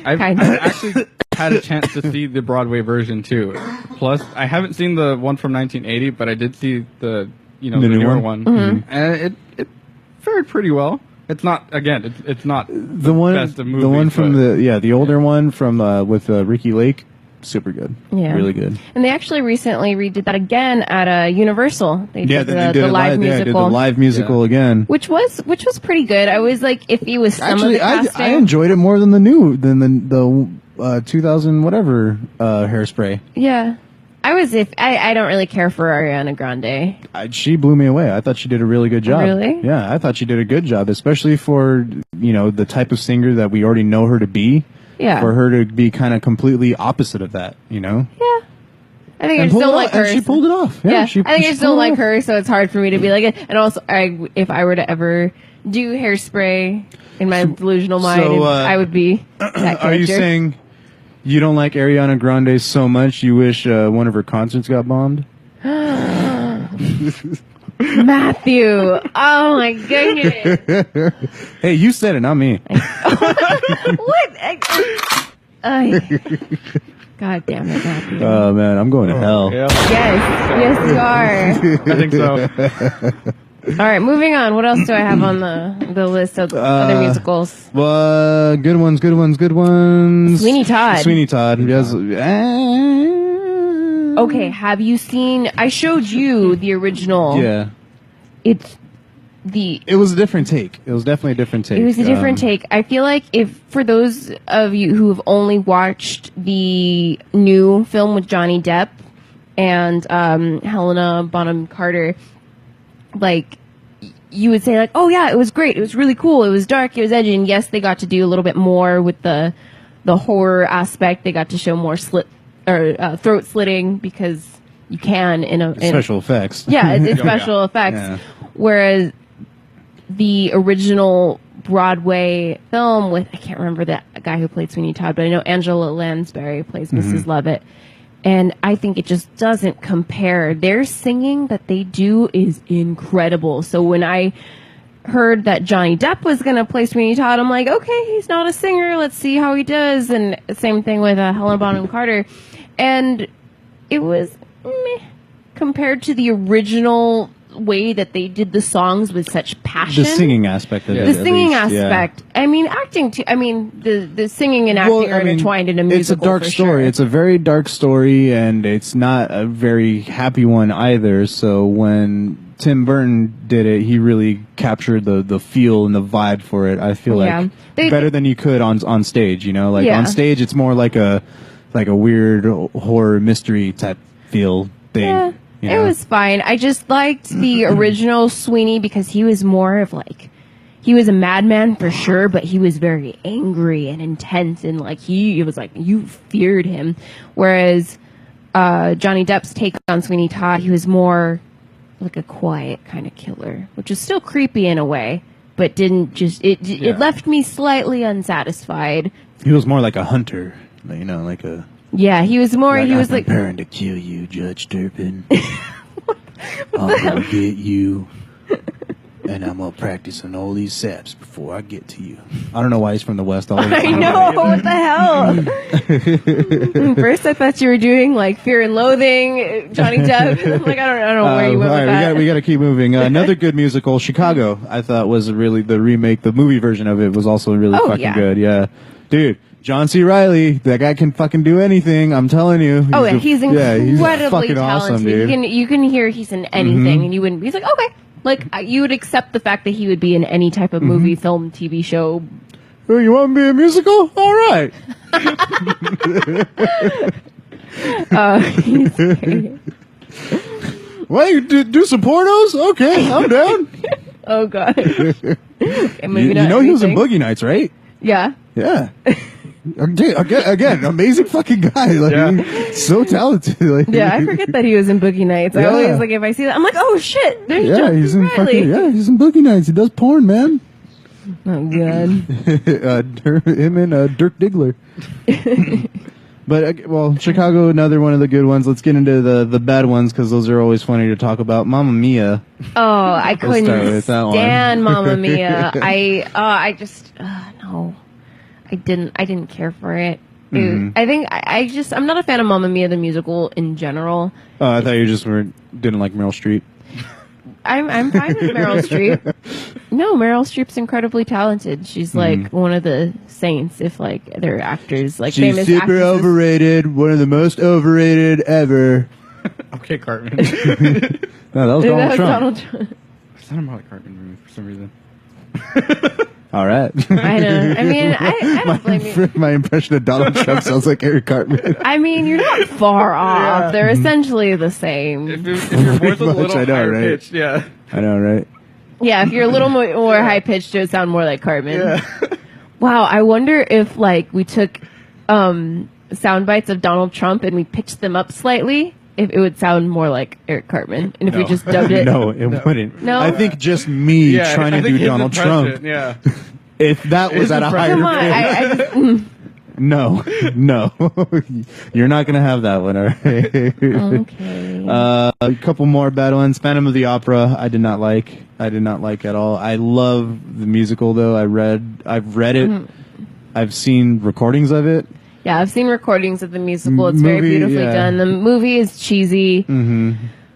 I've Kind of. actually had a chance to see the Broadway version too. Plus, I haven't seen the one from 1980, but I did see the The the new newer one? one, and it fared pretty well. It's not again. It's not The one, best of movies, the one from but- the older one from with Ricky Lake, super good. Yeah. Really good. And they actually recently redid that again at Universal. They Yeah, did then they did the it live musical. Yeah, did the live musical again. Which was pretty good. I was like iffy with some Actually, of the casting. I enjoyed it more than the 2000 whatever Hairspray. Yeah, I was I don't really care for Ariana Grande. She blew me away. I thought she did a really good job. Really? Yeah, I thought she did a good job, especially for the type of singer that we already know her to be. Yeah. For her to be kind of completely opposite of that, Yeah, I think I And just don't pulled it like off, her. and she pulled it off. Yeah, she, I think I she just don't pulled it like off. her, so it's hard for me to be like it. And also, if I were to ever do Hairspray in my delusional mind, so, I would be that character. Are you saying you don't like Ariana Grande so much you wish one of her concerts got bombed? Matthew? Oh my goodness! Hey, you said it, not me. What? God damn it, Matthew. Oh man, I'm going to hell. Yeah, Yes, you are. I think so. All right, moving on. What else do I have on the list of other musicals? Well, good ones. Sweeney Todd. Sweeney Todd. Yes. Okay, have you seen? I showed you the original. Yeah. It was a different take. It was definitely a different take. It was a different take. I feel like if for those of you who have only watched the new film with Johnny Depp and Helena Bonham Carter, like you would say like, oh yeah, it was great. It was really cool. It was dark. It was edgy. And yes, they got to do a little bit more with the horror aspect. They got to show more throat slitting because you can in special effects. Yeah, it's special effects. Yeah. Whereas the original Broadway film with, I can't remember the guy who played Sweeney Todd, but I know Angela Lansbury plays Mrs. Lovett. And I think it just doesn't compare. Their singing that they do is incredible. So when I heard that Johnny Depp was going to play Sweeney Todd, I'm like, okay, he's not a singer. Let's see how he does. And same thing with Helena Bonham Carter. And it was meh, compared to the original way that they did the songs with such passion. The singing aspect of it. The singing at least, aspect. Yeah. I mean, acting too. I mean, the singing and acting are intertwined in a musical. It's a dark for story. Sure. It's a very dark story, and it's not a very happy one either. So when Tim Burton did it, he really captured the feel and the vibe for it. I feel like better than you could on stage. On stage, it's more like a weird horror mystery type feel thing. Yeah, it was fine. I just liked the original Sweeney because he was more of like, he was a madman for sure, but he was very angry and intense, and like it was like you feared him. Whereas Johnny Depp's take on Sweeney Todd, he was more like a quiet kind of killer, which is still creepy in a way, but didn't just it left me slightly unsatisfied. He was more like a hunter, you know, like a he was more. He was like preparing to kill you, Judge Turpin. I'm gonna get you. And I'm going to practice on all these saps before I get to you. I don't know why he's from the West. I know, what the hell? First I thought you were doing like Fear and Loathing, Johnny Depp. I'm like, I don't know where you went with that. We got to keep moving. Another good musical, Chicago, I thought was really the remake. The movie version of it was also really fucking good. Yeah. Dude, John C. Reilly, that guy can fucking do anything. I'm telling you. He's incredibly he's fucking talented. Awesome, dude. You can hear he's in anything, and you wouldn't. He's like, okay. Like, you would accept the fact that he would be in any type of movie, film, TV show. Oh, you want to be a musical? All right. He's great. Well, you do some pornos? Okay, I'm down. Oh, God. Okay, you know he was in Boogie Nights, right? Yeah. Yeah. Again, amazing fucking guy. Like, so talented. Like, yeah, I forget that he was in Boogie Nights. I always, like, if I see that, I'm like, oh, shit. There's he's in Riley. he's in Boogie Nights. He does porn, man. Oh, God. Him and Dirk Diggler. But, well, Chicago, another one of the good ones. Let's get into the bad ones, because those are always funny to talk about. Mamma Mia. Oh, I couldn't stand Mamma Mia. No. I didn't care for it. I think I'm not a fan of Mamma Mia the musical in general. Oh, I thought you just didn't like Meryl Streep. I'm fine with Meryl Streep. No, Meryl Streep's incredibly talented. She's like one of the saints. If like they're actors, like she's famous super actresses. overrated. One of the most overrated ever. Okay, Cartman. No, that was Donald Trump. Donald Trump. I sounded more like Cartman to me for some reason. All right. I know. I mean, I don't blame you. My impression of Donald Trump sounds like Eric Cartman. I mean, you're not far off. Yeah. They're essentially the same. If your voice was a little higher pitched, yeah. I know, right? Yeah, if you're a little more high pitched, it would sound more like Cartman. Yeah. Wow, I wonder if like we took sound bites of Donald Trump and we pitched them up slightly, if it would sound more like Eric Cartman, and if we just dubbed it. No, it wouldn't. No? I think just me trying to do Donald Trump. Yeah. If that was at a higher pitch. No. You're not going to have that one, all right? Okay. A couple more bad ones. Phantom of the Opera, I did not like at all. I love the musical, though. I've read it. I've seen recordings of it. Yeah, I've seen recordings of the musical. It's very beautifully done. The movie is cheesy.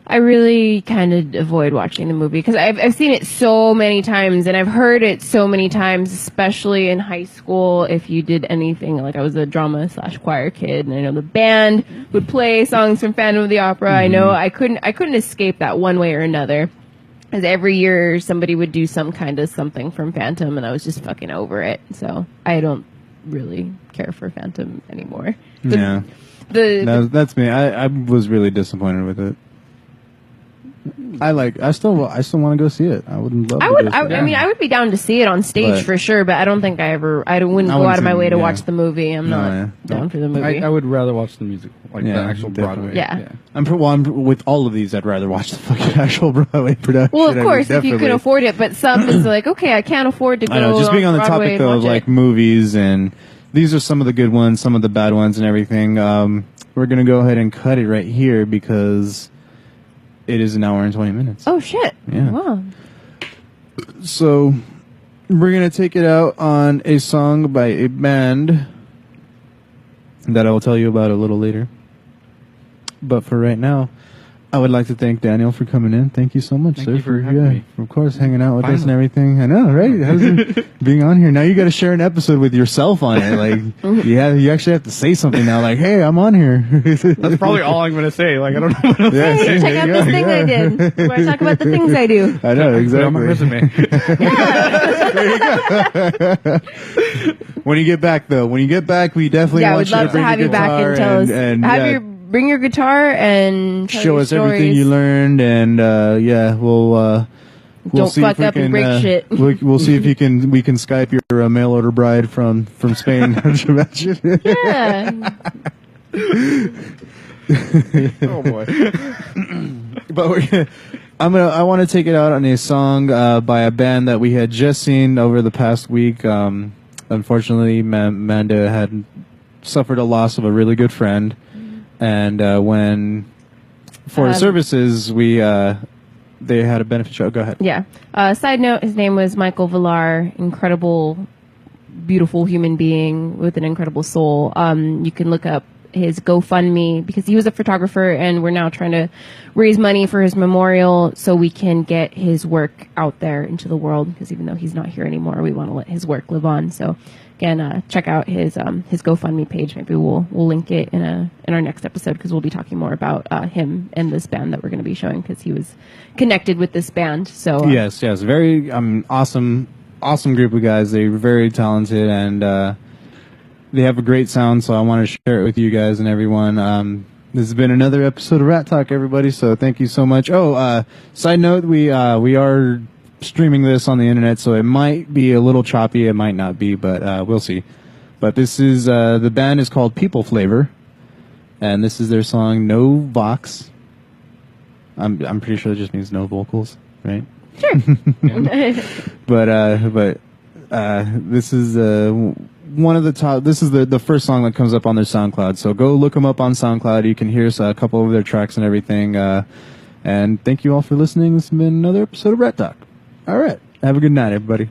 I really kind of avoid watching the movie because I've seen it so many times and I've heard it so many times, especially in high school. If you did anything, like I was a drama/choir kid, and I know the band would play songs from Phantom of the Opera. I know I couldn't escape that one way or another. Because every year somebody would do some kind of something from Phantom, and I was just fucking over it. So I don't really care for Phantom anymore. That's me. I was really disappointed with it. I still want to go see it. I wouldn't love. I mean, I would be down to see it on stage for sure, but I don't think I wouldn't go out of my way to watch the movie. I'm not down for the movie. I would rather watch the musical, like the actual Broadway. Yeah. I'm with all of these. I'd rather watch the fucking actual Broadway production. Well, of course, if you could afford it, but some is like, okay, I can't afford to go. I know. Just being on the Broadway topic though of like movies, and these are some of the good ones, some of the bad ones, and everything. We're gonna go ahead and cut it right here because it is an hour and 20 minutes. Oh, shit. Yeah. Wow. So, we're going to take it out on a song by a band that I will tell you about a little later. But for right now, I would like to thank Daniel for coming in. Thank you so much, Thank sir. you for having me. Of course, hanging out with us and everything. I know, right? How's it being on here? Now you got to share an episode with yourself on it. Like, you actually have to say something now. Like, hey, I'm on here. That's probably all I'm going to say. Like, I don't know what else to say. Check out this thing I did. Where I talk about the things I do. I know, exactly. On my resume. There you go. When you get back, though, we definitely want we'd you love to bring have the you back guitar and tell us. Bring your guitar and tell show your us stories. everything you learned, and we'll Don't fuck up and break shit. We'll see if we can Skype your mail order bride from Spain. Yeah. Oh boy. But I want to take it out on a song by a band that we had just seen over the past week. Unfortunately, Manda had suffered a loss of a really good friend, and when for the services they had a benefit show. Go ahead. Yeah. Side note: his name was Michael Villar. Incredible, beautiful human being with an incredible soul. You can look up his GoFundMe because he was a photographer, and we're now trying to raise money for his memorial so we can get his work out there into the world, because even though he's not here anymore, we want to let his work live on. So again, check out his GoFundMe page. Maybe we'll link it in our next episode, because we'll be talking more about him and this band that we're going to be showing, because he was connected with this band. So yes, very awesome group of guys. They're very talented, and they have a great sound, so I want to share it with you guys and everyone. This has been another episode of Ratt Talk, everybody, so thank you so much. Side note, we are streaming this on the internet, so it might be a little choppy, it might not be, but we'll see. But this is, the band is called People Flavor, and this is their song No Vox. I'm pretty sure it just means no vocals, right? Sure. But this is one of the top. This is the first song that comes up on their SoundCloud. So go look them up on SoundCloud. You can hear a couple of their tracks and everything. And thank you all for listening. This has been another episode of Ratt Talk. All right. Have a good night, everybody.